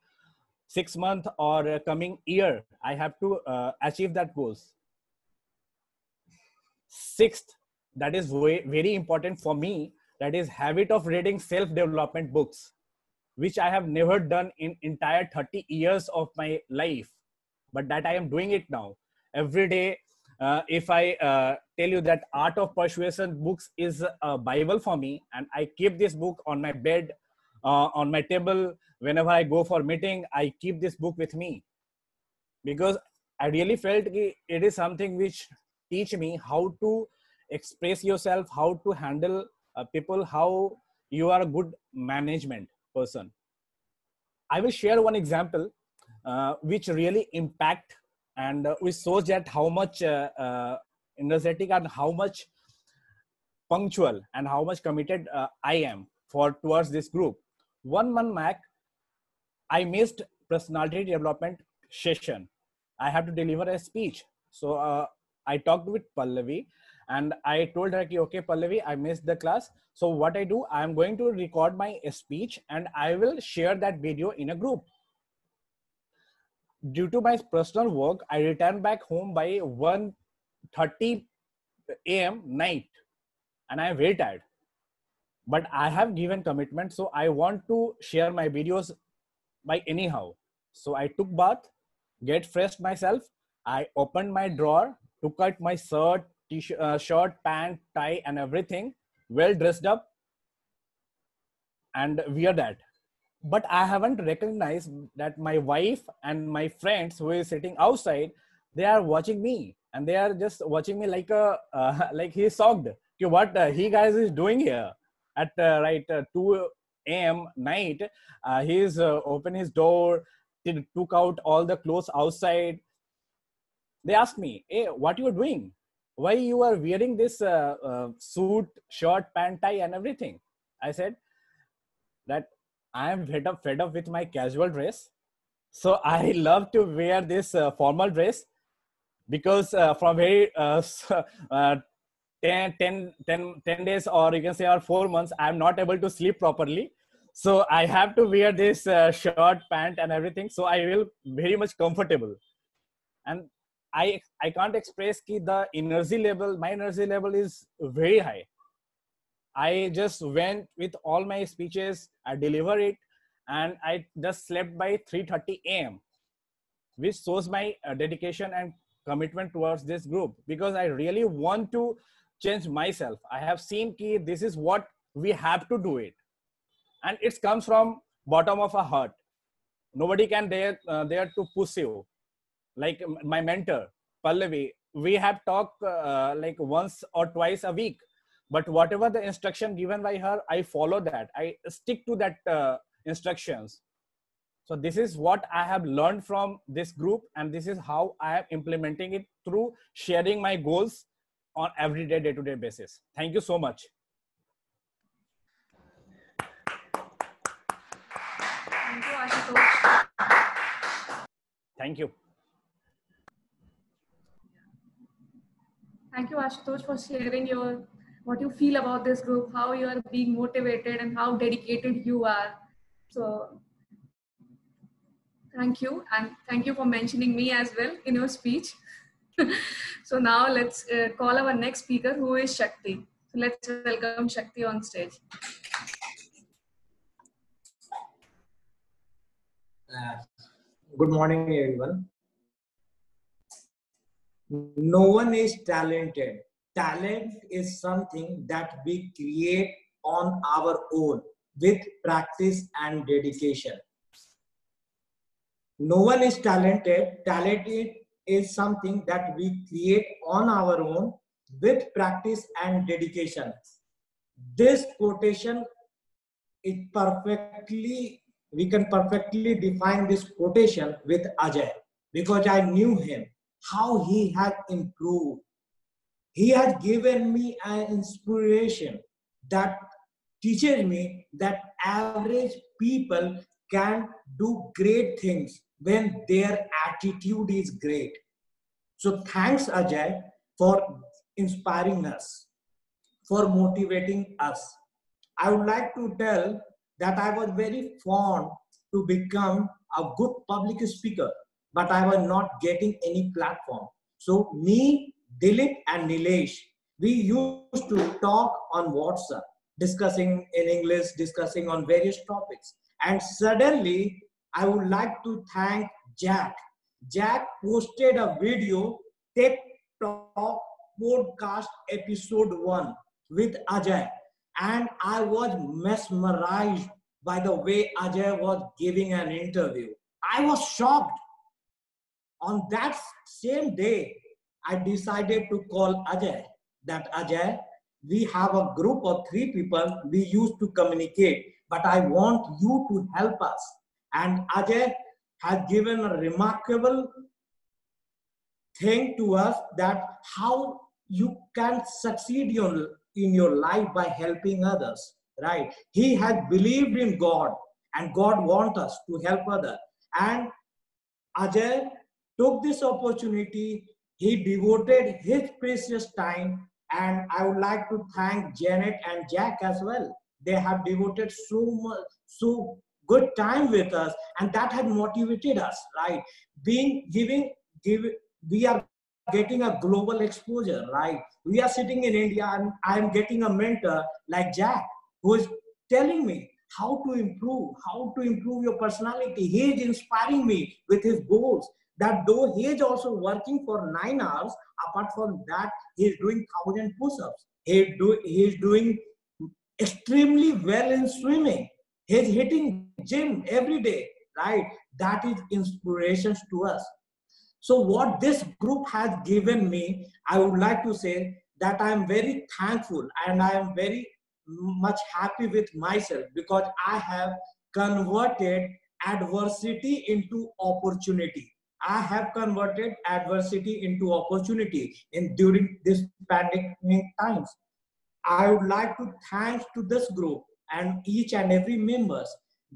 G: 6 months or coming year. I have to achieve that goals. Sixth, that is very important for me, that is habit of reading self-development books, which I have never done in entire 30 years of my life, but that I am doing it now. Every day, if I tell you that Art of Persuasion books is a Bible for me, and I keep this book on my bed, on my table, whenever I go for meeting, I keep this book with me, because I really felt it is something which teach me how to express yourself, how to handle people, how you are a good management person. I will share one example which really impact and which shows that how much energetic and how much punctual and how much committed I am towards this group. 1 month back, I missed personality development session. I have to deliver a speech. So I talked with Pallavi and I told her, okay, Pallavi, I missed the class. So what I do, I'm going to record my speech and I will share that video in a group. Due to my personal work, I returned back home by 1:30 a.m. night and I'm very tired. But I have given commitment, so I want to share my videos by anyhow. So I took bath, get fresh myself. I opened my drawer, took out my shirt, shirt, pant, tie, and everything, well dressed up, and wear that. But I haven't recognized that my wife and my friends who is sitting outside, they are watching me, and they are just watching me like a like he's shocked. Okay, what he guys is doing here at 2 a.m. night? He's opened his door, took out all the clothes outside. They asked me, hey, what you are doing? Why you are wearing this suit, shirt, pant, tie and everything? I said that I am fed up with my casual dress. So I love to wear this formal dress because from very 10 days or you can say or 4 months, I'm not able to sleep properly. So I have to wear this shirt, pant and everything. So I will very much comfortable. And I can't express the energy level. My energy level is very high. I just went with all my speeches. I deliver it and I just slept by 3:30 a.m. which shows my dedication and commitment towards this group because I really want to change myself. I have seen this is what we have to do it. And it comes from bottom of our heart. Nobody can dare to push you. Like my mentor, Pallavi, we have talked like once or twice a week. But whatever the instruction given by her, I follow that. I stick to that instructions. So this is what I have learned from this group. And this is how I am implementing it through sharing my goals on everyday, day-to-day basis. Thank you so much.
B: Thank you, Ashutosh.
G: Thank you.
B: Thank you, Ashutosh, for sharing what you feel about this group, how you are being motivated and how dedicated you are. So thank you. And thank you for mentioning me as well in your speech. So now let's call our next speaker, who is Shakti. So let's welcome Shakti on stage.
J: Good morning, everyone. No one is talented. Talent is something that we create on our own with practice and dedication. No one is talented. Talented is something that we create on our own with practice and dedication. This quotation is we can perfectly define this quotation with Ajay, because I knew him, how he had improved. He had given me an inspiration that teaches me that average people can do great things when their attitude is great. So thanks, Ajay, for inspiring us, for motivating us. I would like to tell that I was very fond to become a good public speaker, but I was not getting any platform. So me, Dilip and Nilesh, we used to talk on WhatsApp, discussing in English, discussing on various topics. And suddenly, I would like to thank Jack. Jack posted a video, Tech Talk Podcast Episode 1 with Ajay. And I was mesmerized by the way Ajay was giving an interview. I was shocked. On that same day, I decided to call Ajay. That Ajay, we have a group of 3 people we used to communicate, but I want you to help us. And Ajay has given a remarkable thing to us, that how you can succeed in your life by helping others, right? He had believed in God, and God wants us to help others. And Ajay took this opportunity. He devoted his precious time, and I would like to thank Janet and Jack as well. They have devoted so good time with us, and that had motivated us, right? We are getting a global exposure, right? We are sitting in India, and I'm getting a mentor like Jack, who is telling me how to improve your personality. He is inspiring me with his goals, that though he is also working for 9 hours, apart from that, he is doing 1,000 push-ups. He is doing extremely well in swimming. He is hitting gym every day, right? That is inspirations to us. So what this group has given me, I would like to say that I am very thankful, and I am very much happy with myself, because I have converted adversity into opportunity. I have converted adversity into opportunity during this pandemic times. I would like to thank to this group and each and every members.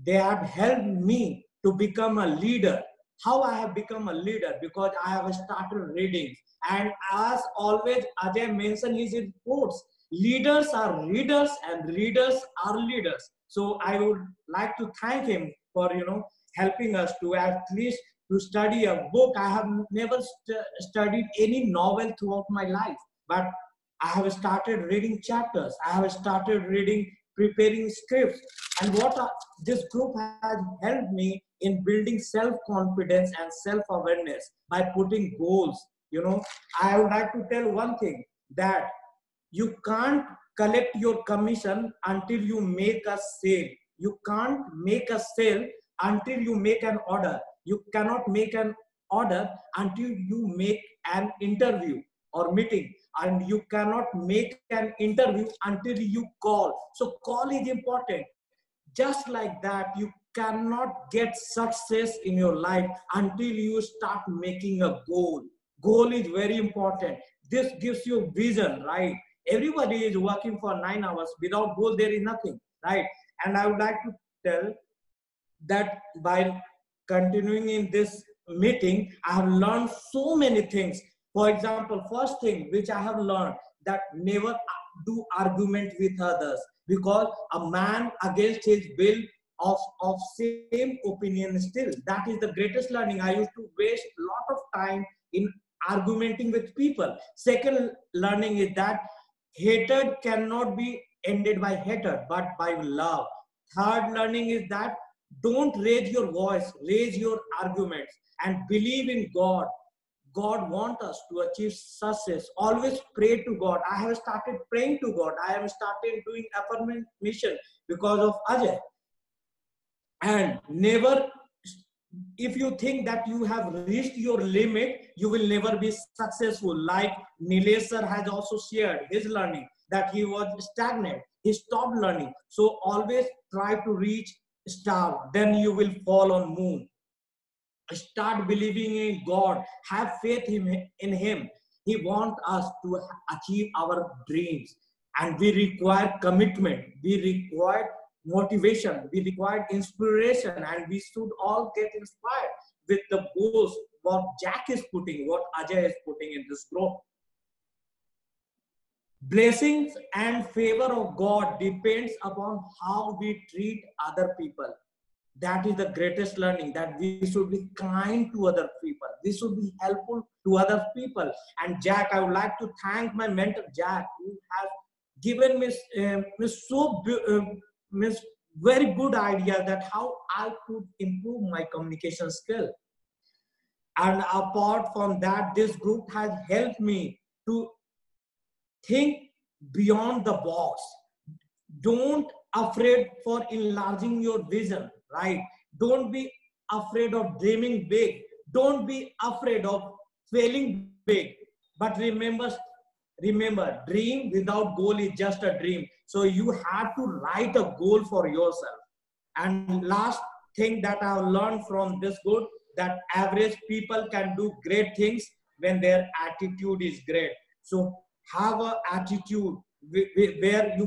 J: They have helped me to become a leader. How I have become a leader? Because I have started reading. And as always, Ajay mentioned his quotes, leaders are readers and readers are leaders. So I would like to thank him for, helping us to at least to study a book. I have never studied any novel throughout my life, but I have started reading chapters. I have started reading, preparing scripts. And this group has helped me in building self-confidence and self-awareness by putting goals. I would like to tell one thing, that you can't collect your commission until you make a sale. You can't make a sale until you make an order. You cannot make an order until you make an interview or meeting. And you cannot make an interview until you call. So call is important. Just like that, you cannot get success in your life until you start making a goal. Goal is very important. This gives you vision, right? Everybody is working for 9 hours. Without goal, there is nothing, right? And I would like to tell that by continuing in this meeting, I have learned so many things. For example, first thing which I have learned, that never do argument with others, because a man against his will of same opinion still. That is the greatest learning. I used to waste a lot of time in argumenting with people. Second learning is that hatred cannot be ended by hatred, but by love. Third learning is that don't raise your voice, raise your arguments, and believe in God. God wants us to achieve success. Always pray to God. I have started praying to God. I have started doing affirmation because of Ajay. And never, if you think that you have reached your limit, you will never be successful. Like Nilesh sir has also shared his learning that he was stagnant. He stopped learning. So always try to reach star. Then you will fall on moon. Start believing in God. Have faith in Him. He wants us to achieve our dreams. And we require commitment. We require motivation. We require inspiration. And we should all get inspired with the goals what Jack is putting, what Ajay is putting in this group. Blessings and favor of God depends upon how we treat other people. That is the greatest learning, that we should be kind to other people. We should be helpful to other people. And Jack, I would like to thank my mentor, Jack, who has given me very good idea that how I could improve my communication skill. And apart from that, this group has helped me to think beyond the box. Don't afraid for enlarging your vision, right? Don't be afraid of dreaming big. Don't be afraid of failing big. But remember, dream without goal is just a dream. So you have to write a goal for yourself. And last thing that I have learned from this group, that average people can do great things when their attitude is great. So have an attitude where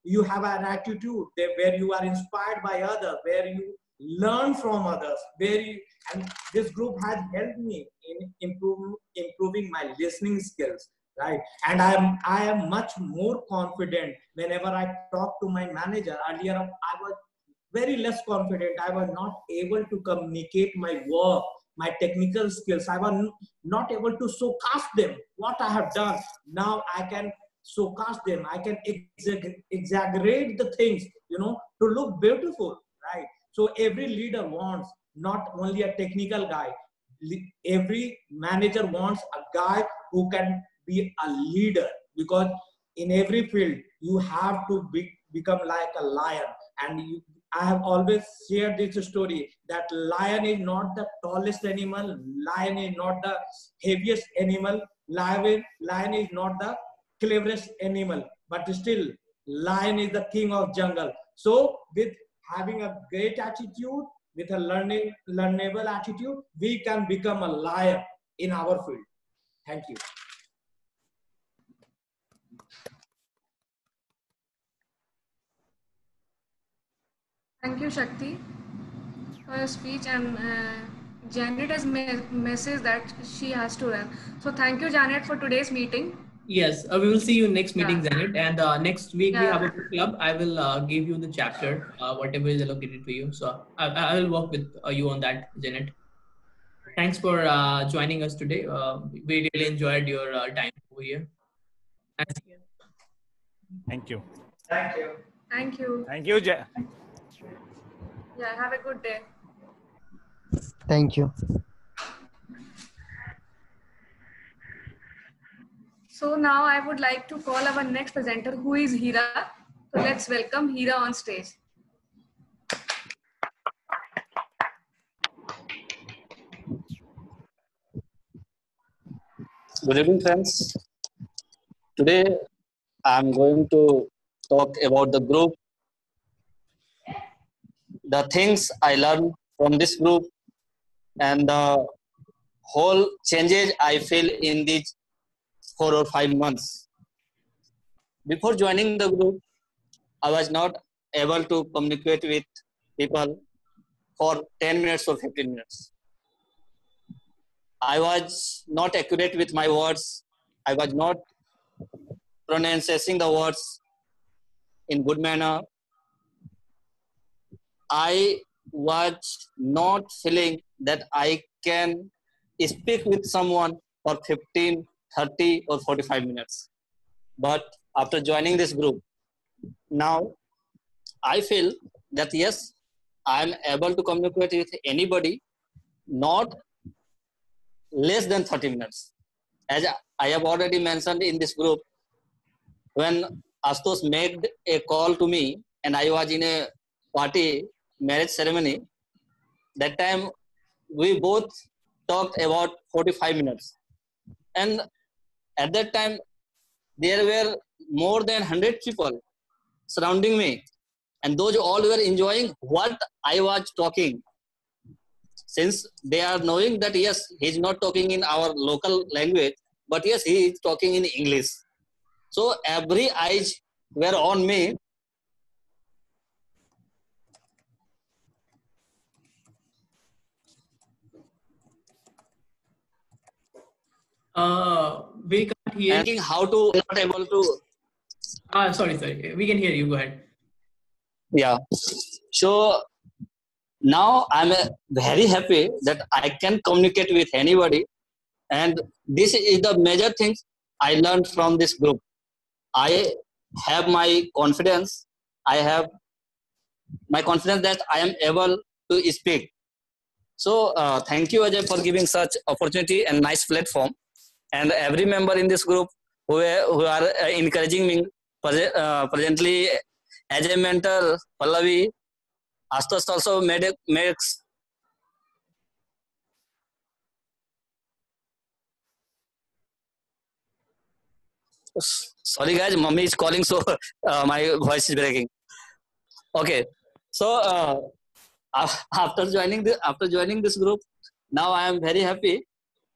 J: you have an attitude where you are inspired by others, where you learn from others, and this group has helped me in improving my listening skills, right? And I am much more confident whenever I talk to my manager. Earlier, I was very less confident. I was not able to communicate my work, my technical skills. I was not able to showcase them, what I have done. Now I can showcase them. I can exaggerate the things, to look beautiful, right? So every leader wants not only a technical guy. Every manager wants a guy who can be a leader, because in every field you have to become like a lion. And I have always shared this story that lion is not the tallest animal, lion is not the heaviest animal, lion is not the cleverest animal, but still lion is the king of jungle. So with having a great attitude, with a learnable attitude, we can become a lion in our field. Thank you.
B: Thank you, Shakti, for your speech. And Janet has messaged that she has to run. So thank you, Janet, for today's meeting.
D: Yes, we will see you next meeting, Janet. And next week we have a book club. I will give you the chapter, whatever is allocated to you. So I will work with you on that, Janet. Thanks for joining us today. We really enjoyed your time over here.
G: Thank you.
B: Thank you. Thank you.
G: Thank you, Jay.
B: Yeah, have a good day.
A: Thank you.
B: So now I would like to call our next presenter, who is Hira. So let's welcome Hira on stage.
A: Good evening, friends. Today, I'm going to talk about the group, the things I learned from this group, and the whole changes I feel in these 4 or 5 months. Before joining the group, I was not able to communicate with people for 10 minutes or 15 minutes. I was not accurate with my words. I was not pronouncing the words in good manner. I was not feeling that I can speak with someone for 15, 30 or 45 minutes. But after joining this group, now I feel that yes, I am able to communicate with anybody, not less than 30 minutes. As I have already mentioned in this group, when Astos made a call to me and I was in a party, marriage ceremony, that time we both talked about 45 minutes. And at that time, there were more than 100 people surrounding me. And those all were enjoying what I was talking. Since they are knowing that, yes, he's not talking in our local language, but yes, he is talking in English. So every eyes were on me.
D: We can't hear.
A: Thinking how to not able to.
D: Sorry. We can hear you. Go ahead.
A: Yeah. So now I'm very happy that I can communicate with anybody. And this is the major thing I learned from this group. I have my confidence. I have my confidence that I am able to speak. So thank you, Ajay, for giving such opportunity and nice platform. And every member in this group who are encouraging me presently, Ajay mentor, Pallavi, Astos also makes. Sorry guys, mommy is calling, so my voice is breaking. Okay, so after joining this group, now I am very happy,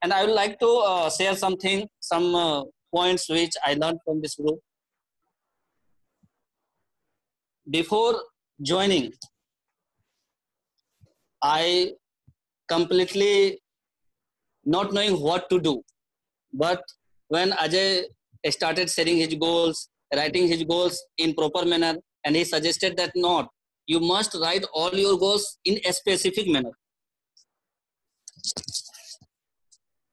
A: and I would like to share some points which I learned from this group. Before joining, I completely not knowing what to do, but when Ajay started sharing his goals, writing his goals in proper manner, and he suggested that not, you must write all your goals in a specific manner.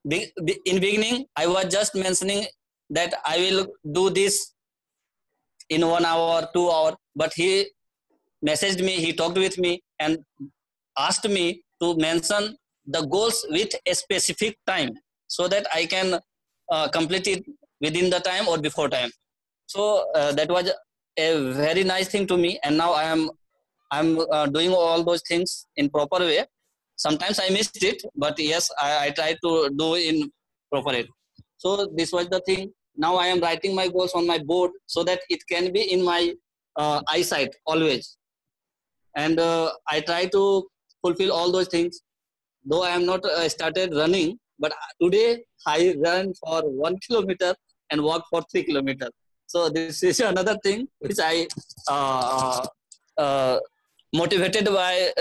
A: In beginning, I was just mentioning that I will do this in 1 hour, 2 hours, but he messaged me, he talked with me and asked me to mention the goals with a specific time so that I can complete it within the time or before time. So that was a very nice thing to me, and now I'm doing all those things in proper way. Sometimes I missed it, but yes, I try to do in proper way. So this was the thing. Now I am writing my goals on my board so that it can be in my eyesight always. And I try to fulfill all those things. Though I am not started running, but today I run for 1 kilometer and walk for 3 kilometers. So this is another thing which I motivated by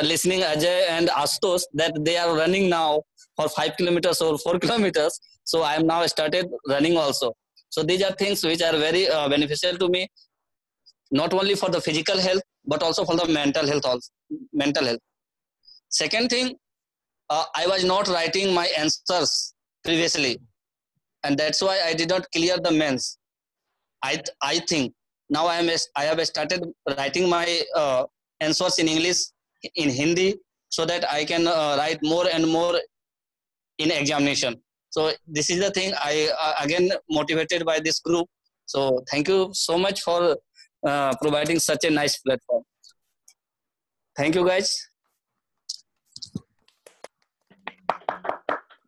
A: listening Ajay and Astos that they are running now for 5 kilometers or 4 kilometers. So I am now started running also. So these are things which are very beneficial to me, not only for the physical health, but also for the mental health also. Second thing, I was not writing my answers previously, and that's why I did not clear the mains. I think now I have started writing my answers in English, in Hindi, so that I can write more and more in examination. So this is the thing I again motivated by this group. So thank you so much for providing such a nice platform. Thank you guys.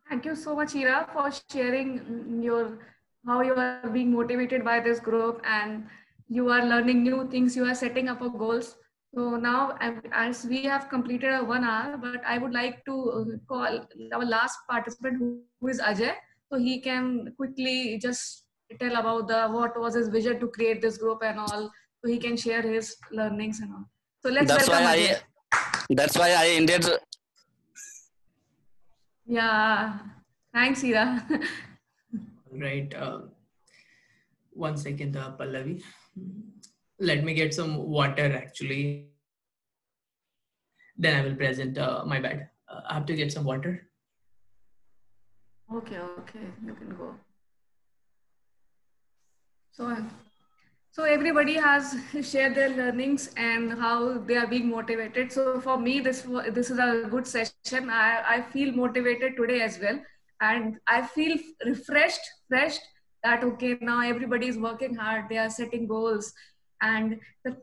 B: Thank you so much, Ira, for sharing how you are being motivated by this group and you are learning new things, you are setting up goals. So now, as we have completed a 1 hour, but I would like to call our last participant, who is Ajay. So he can quickly just tell about what was his vision to create this group and all. So he can share his learnings and all. So let's welcome Ajay.
A: That's why I ended.
B: Yeah, thanks, Ira.
D: Right. 1 second, Pallavi. Let me get some water actually. Then I will present. My bad. I have to get some water.
B: Okay, okay, you can go. So, so everybody has shared their learnings and how they are being motivated. So for me, this is a good session. I feel motivated today as well, and I feel refreshed, fresh. That okay, now everybody is working hard. They are setting goals, and the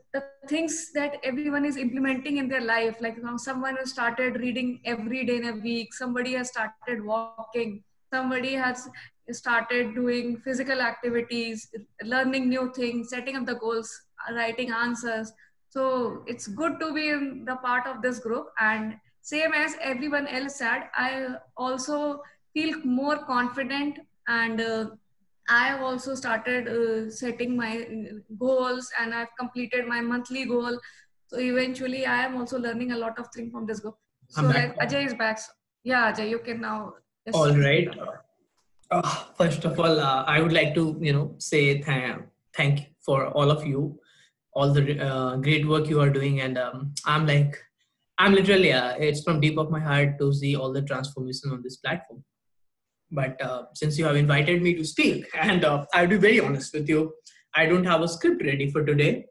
B: things that everyone is implementing in their life. Like now, someone has started reading every day in a week. Somebody has started walking. Somebody has started doing physical activities, learning new things, setting up the goals, writing answers. So it's good to be in the part of this group. And same as everyone else said, I also feel more confident, and I have also started setting my goals, and I've completed my monthly goal. So eventually I am also learning a lot of things from this group.
D: I'm
B: So
D: back.
B: like Ajay is back. Yeah, Ajay, you can now just
D: All
B: speak.
D: right. First of all, I would like to, say thank you for all of you, all the great work you are doing, and I'm literally, it's from deep of my heart to see all the transformation on this platform. But since you have invited me to speak, and I'll be very honest with you, I don't have a script ready for today.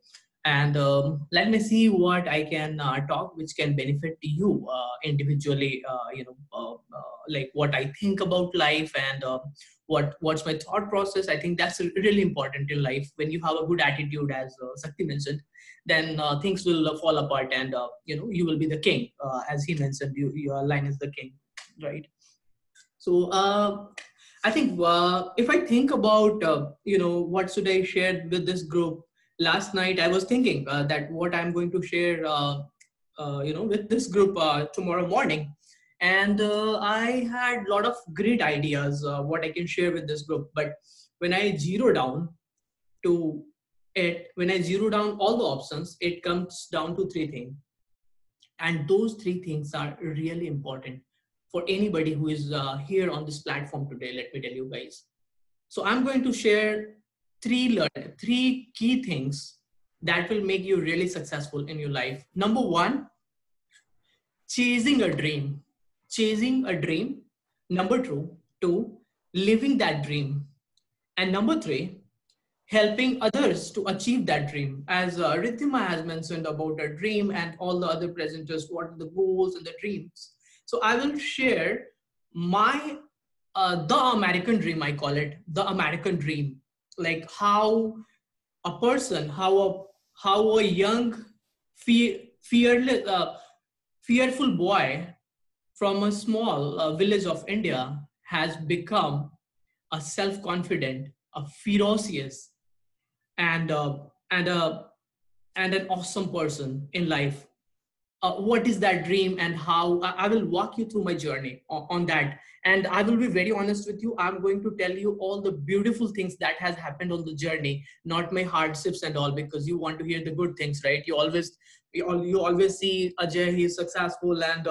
D: And let me see what I can talk, which can benefit you individually. Like what I think about life, and what's my thought process. I think that's really important in life. When you have a good attitude, as Sakti mentioned, then things will fall apart, and you will be the king, as he mentioned. Your line is the king, right? So I think if I think about what should I share with this group, last night I was thinking that what I'm going to share with this group tomorrow morning, and I had a lot of great ideas what I can share with this group. But when I zero down to it, when I zero down all the options, it comes down to three things, and those three things are really important for anybody who is here on this platform today. Let me tell you guys. So I'm going to share three key things that will make you really successful in your life. Number one, chasing a dream. Chasing a dream. Number two, living that dream. And number three, helping others to achieve that dream. As Riddhima has mentioned about a dream, and all the other presenters, what are the goals and the dreams. So I will share my, the American dream, I call it, the American dream. Like how a person, how a young, fearless, fearful boy from a small village of India has become a self-confident, a ferocious, and and a and an awesome person in life. What is that dream, and how I will walk you through my journey on that. And I will be very honest with you, I'm going to tell you all the beautiful things that has happened on the journey, not my hardships and all, because you want to hear the good things, right? You always see Ajay, he's successful, and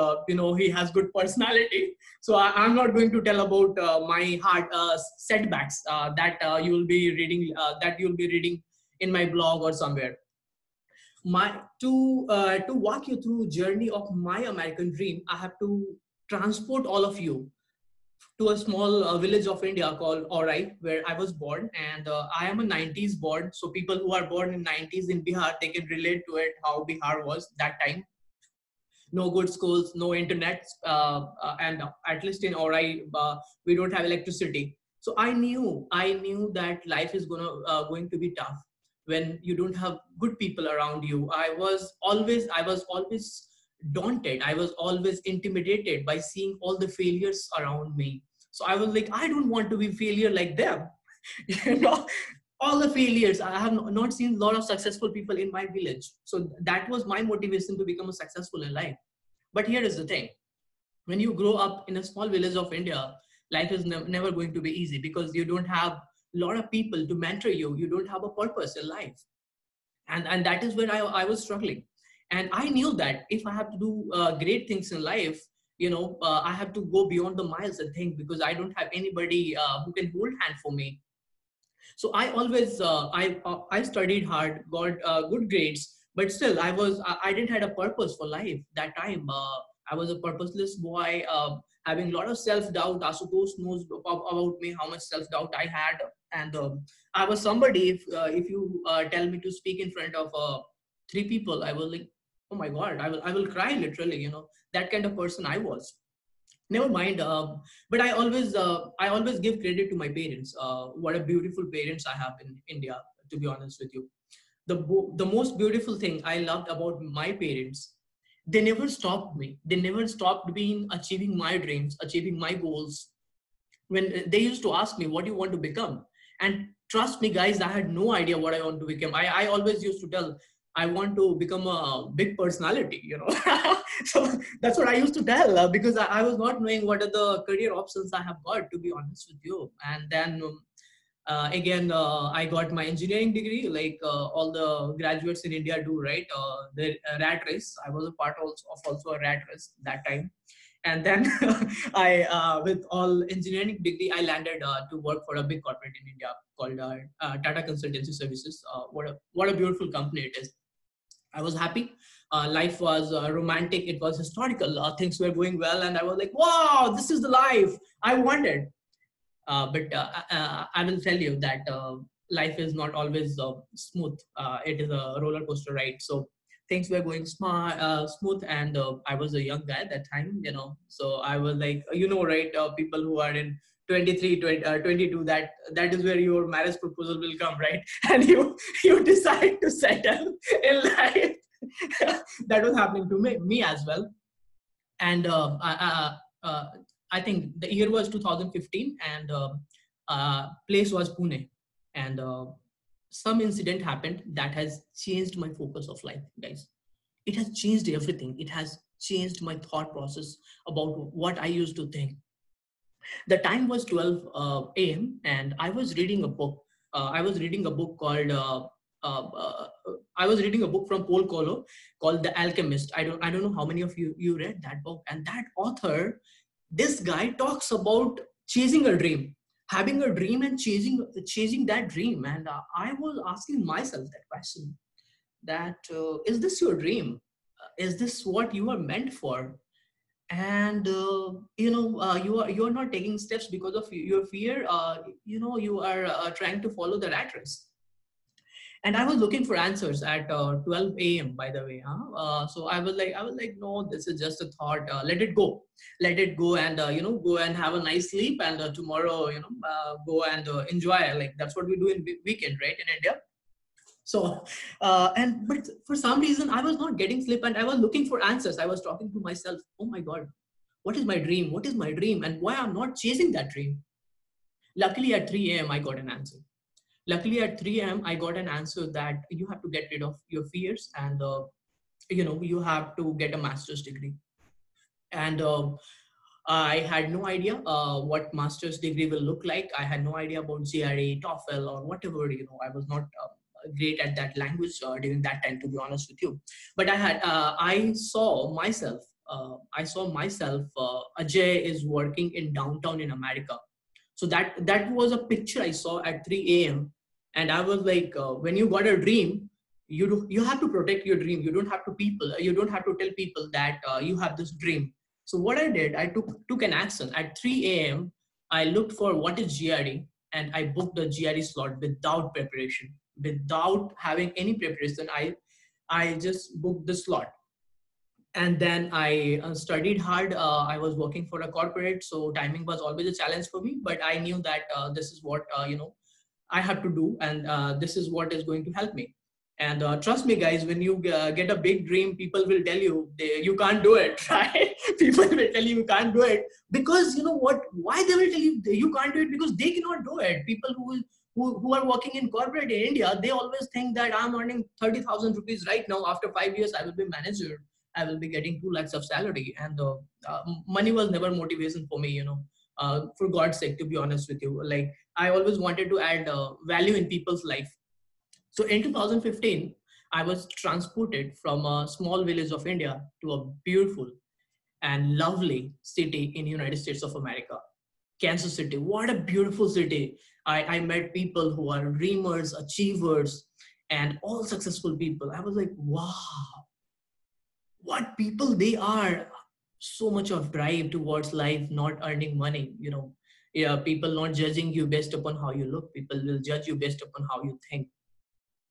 D: he has good personality. So I'm not going to tell about my hard setbacks that you'll be reading in my blog or somewhere. My to walk you through journey of my American dream, I have to transport all of you to a small village of India called Aurai, where I was born. And I am a 90s born, so people who are born in 90s in Bihar, they can relate to it, how Bihar was that time. No good schools, no internet, and at least in Aurai, we don't have electricity. So I knew that life is going to be tough when you don't have good people around you. I was always daunted. I was always intimidated by seeing all the failures around me. So I was like, I don't want to be failure like them. you know all the failures. I have not seen a lot of successful people in my village, so that was my motivation to become a successful in life. But here is the thing: when you grow up in a small village of India, life is never going to be easy, because you don't have a lot of people to mentor you. You don't have a purpose in life. And that is where I was struggling. And I knew that if I have to do great things in life, I have to go beyond the miles and think, because I don't have anybody who can hold hand for me. So I always I studied hard, got good grades, but still I didn't had a purpose for life that time. I was a purposeless boy. having a lot of self-doubt. Asutosh knows about me, how much self-doubt I had. And I was somebody, if you tell me to speak in front of 3 people, I was like, oh my God, I will cry literally, you know, that kind of person I was. Never mind, but I always give credit to my parents. What a beautiful parents I have in India, to be honest with you. The most beautiful thing I loved about my parents, they never stopped me. They never stopped being achieving my dreams, achieving my goals. When they used to ask me, what do you want to become? And trust me, guys, I had no idea what I want to become. I always used to tell, I want to become a big personality, you know. So that's what I used to tell, because I was not knowing what are the career options I have got, to be honest with you. And then again, I got my engineering degree, like all the graduates in India do, right? The rat race. I was a part of also a rat race that time. And then with all engineering degree, I landed to work for a big corporate in India called Tata Consultancy Services. What a beautiful company it is. I was happy. Life was romantic. It was historical. Things were going well. And I was like, wow, this is the life I wanted. But I will tell you that life is not always smooth. It is a roller coaster ride. So things were going smooth, and I was a young guy at that time, you know. So I was like, you know, right, people who are in 23, 22, that is where your marriage proposal will come, right? And you decide to settle in life. That was happening to me as well. And I think the year was 2015, and place was Pune. And some incident happened that has changed my focus of life, guys. It has changed everything. It has changed my thought process about what I used to think. The time was 12 a.m. and I was reading a book. I was reading a book called I was reading a book from Paul Coelho called The Alchemist. I don't know how many of you read that book. And that author, this guy talks about chasing a dream, having a dream and chasing that dream. And I was asking myself that question, that is this your dream? Is this what you are meant for? And you are not taking steps because of your fear. You are trying to follow the rat race. And I was looking for answers at 12 a.m. by the way. So I was like, no, this is just a thought. Let it go, and go and have a nice sleep, and tomorrow, go and enjoy. Like that's what we do in weekend, right, in India. So, but for some reason I was not getting sleep, and I was looking for answers. I was talking to myself, oh my God, what is my dream? What is my dream? And why I'm not chasing that dream? Luckily at 3 a.m. I got an answer. Luckily at 3 a.m. I got an answer that you have to get rid of your fears, and you have to get a master's degree. And I had no idea what master's degree will look like. I had no idea about GRE, TOEFL, or whatever. I was not great at that language during that time, to be honest with you. But I saw myself. Ajay is working in downtown in America. So that was a picture I saw at 3 a.m. And I was like, when you got a dream, you have to protect your dream. You don't have to tell people that you have this dream. So what I did, I took an action. At 3 a.m., I looked for what is GRE, and I booked the GRE slot without preparation, without having any preparation. I just booked the slot. And then I studied hard. I was working for a corporate, so timing was always a challenge for me. But I knew that this is what I have to do, and this is what is going to help me. And trust me, guys, when you get a big dream, people will tell you you can't do it, right? People will tell you can't do it because you know what? Why they will tell you can't do it? Because they cannot do it. People who are working in corporate in India, they always think that I'm earning 30,000 rupees right now. After 5 years, I will be manager. I will be getting 2 lakhs of salary, and money was never motivation for me, for God's sake, to be honest with you. Like I always wanted to add value in people's life. So in 2015, I was transported from a small village of India to a beautiful and lovely city in the United States of America, Kansas City. What a beautiful city. I met people who are dreamers, achievers, and all successful people. I was like, wow. What people they are. so much of drive towards life, not earning money, yeah, people not judging you based upon how you look, people will judge you based upon how you think.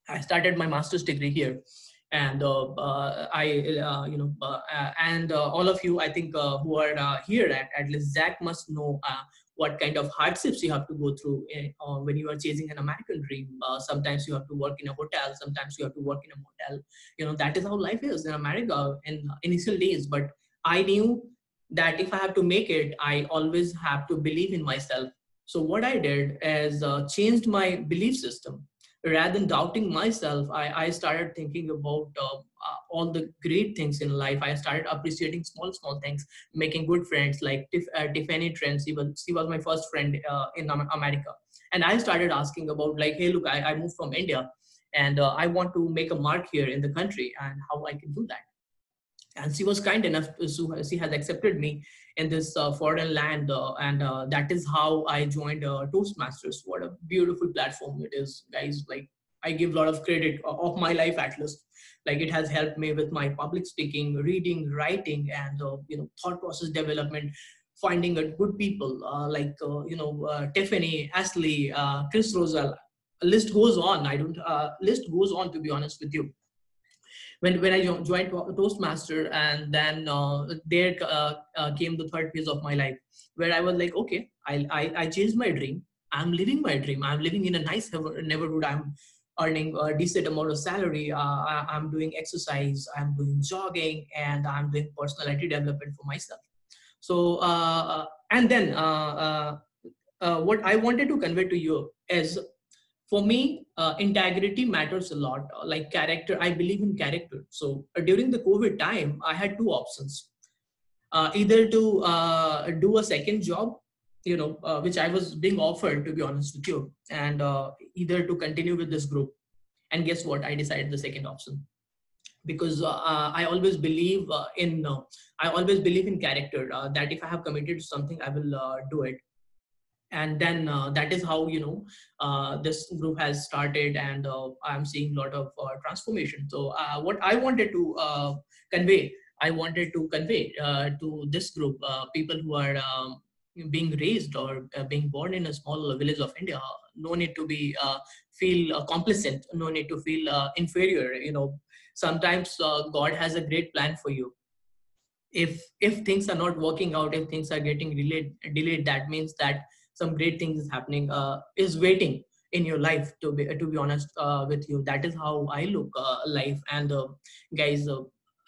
D: I started my master's degree here, and all of you, I think, who are here at least Zach must know what kind of hardships you have to go through when you are chasing an American dream. Sometimes you have to work in a hotel, sometimes you have to work in a motel. That is how life is in America in initial days. But I knew that if I have to make it, I always have to believe in myself. So what I did is changed my belief system. Rather than doubting myself, I started thinking about all the great things in life. I started appreciating small things, making good friends like Tiffany Trent. She was my first friend in America. And I started asking about like, hey, look, I moved from India and I want to make a mark here in the country and how I can do that. And she was kind enough to, she has accepted me in this foreign land, and that is how I joined Toastmasters. What a beautiful platform it is, guys. Like, I give a lot of credit of my life at least. Like, it has helped me with my public speaking, reading, writing, and thought process development, finding good people Tiffany, Ashley, Chris Rosal. List goes on. List goes on, to be honest with you. When I joined Toastmaster, and then there came the third phase of my life, where I was like, okay, I changed my dream. I'm living my dream. I'm living in a nice neighborhood. I'm earning a decent amount of salary. I'm doing exercise. I'm doing jogging, and I'm doing personality development for myself. So and then what I wanted to convey to you is, for me, integrity matters a lot. Like character, I believe in character. So during the COVID time, I had two options: either to do a second job, which I was being offered, to be honest with you, and either to continue with this group. And guess what? I decided the second option, because I always believe in character. That if I have committed to something, I will do it. And then that is how this group has started, and I'm seeing a lot of transformation. So what I wanted to convey to this group, people who are being raised or being born in a small village of India. No need to be feel complacent, no need to feel inferior. Sometimes God has a great plan for you. If things are not working out, if things are getting delayed, that means that some great things is happening, is waiting in your life, to be honest with you. That is how I look life. And guys,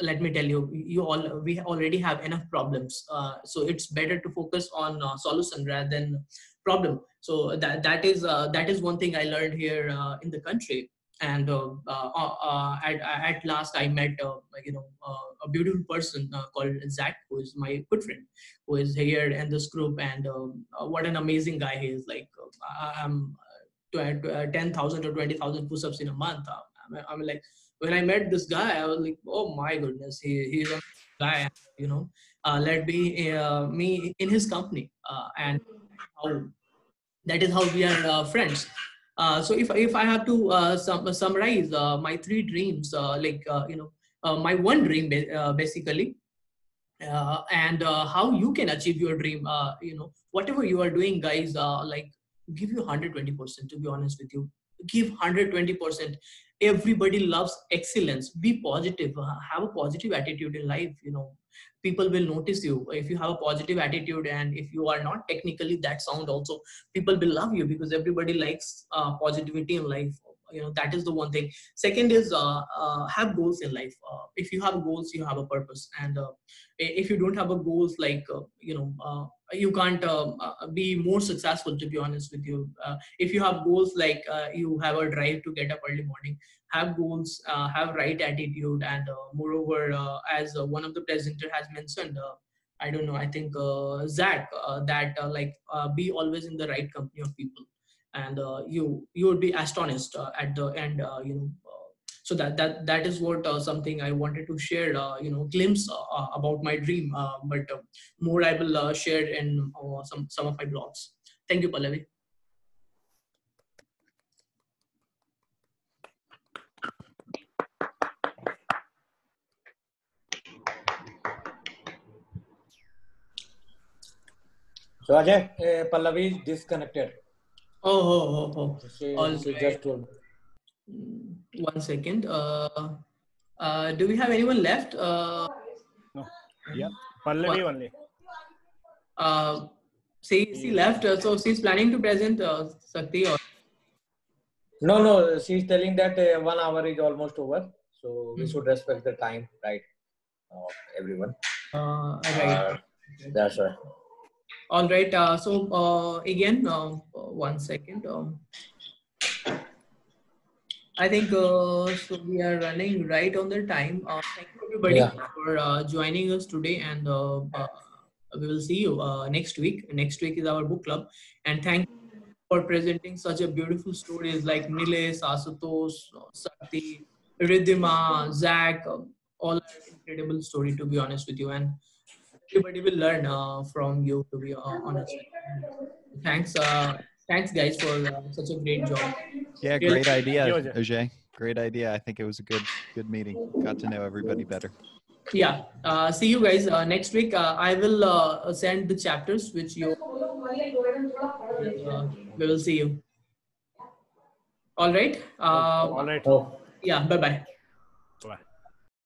D: let me tell you, we already have enough problems, so it's better to focus on solution rather than problem. So that is one thing I learned here in the country. And at last I met a beautiful person called Zach, who is my good friend, who is here in this group. And what an amazing guy he is. Like, I'm 10,000 or 20,000 push-ups in a month. I'm like, when I met this guy, I was like, oh my goodness, he's a guy. Let me in his company, and that is how we are friends. So if I have to summarize my three dreams, my one dream basically, and how you can achieve your dream, whatever you are doing, guys, like, give you 120%. To be honest with you, give 120%. Everybody loves excellence. Be positive, have a positive attitude in life. People will notice you if you have a positive attitude. And if you are not technically that sound also, people will love you, because everybody likes positivity in life. That is the one thing. Second is have goals in life. If you have goals, you have a purpose. And if you don't have a goals, like you can't be more successful, to be honest with you. If you have goals, like you have a drive to get up early morning, have goals, have right attitude. And moreover, as one of the presenter has mentioned, I don't know, I think Zach, that be always in the right company of people, and you would be astonished at the end. So that is what something I wanted to share, glimpse about my dream. But more I will share in some of my blogs. Thank you, Pallavi.
J: So Ajay, Pallavi is disconnected.
D: Oh.
J: She
D: All
J: just
D: right.
J: told me.
D: 1 second. Do we have anyone left?
G: No. Yeah. Pallavi only.
D: She left, so she's planning to present Sakti. Or
J: No, she's telling that 1 hour is almost over. So we should respect the time, right? Everyone.
D: Right.
J: That's right.
D: All right. So again, 1 second. I think so we are running right on the time. Thank you everybody for joining us today, and we will see you next week. Next week is our book club, and thank you for presenting such a beautiful stories like Nilesh, Asutosh, Sakti, Riddhima, Zach. All are incredible story, to be honest with you, and everybody will learn from you, to be honest. Thanks guys for such a great job.
H: Yeah, great idea,
G: Thank you, Ajay.
H: Ajay. Great idea. I think it was a good meeting. Got to know everybody better.
D: Yeah. See you guys next week. I will send the chapters which you. We will see you. All right.
G: All right.
J: Oh.
D: Yeah. Bye bye.
G: Bye.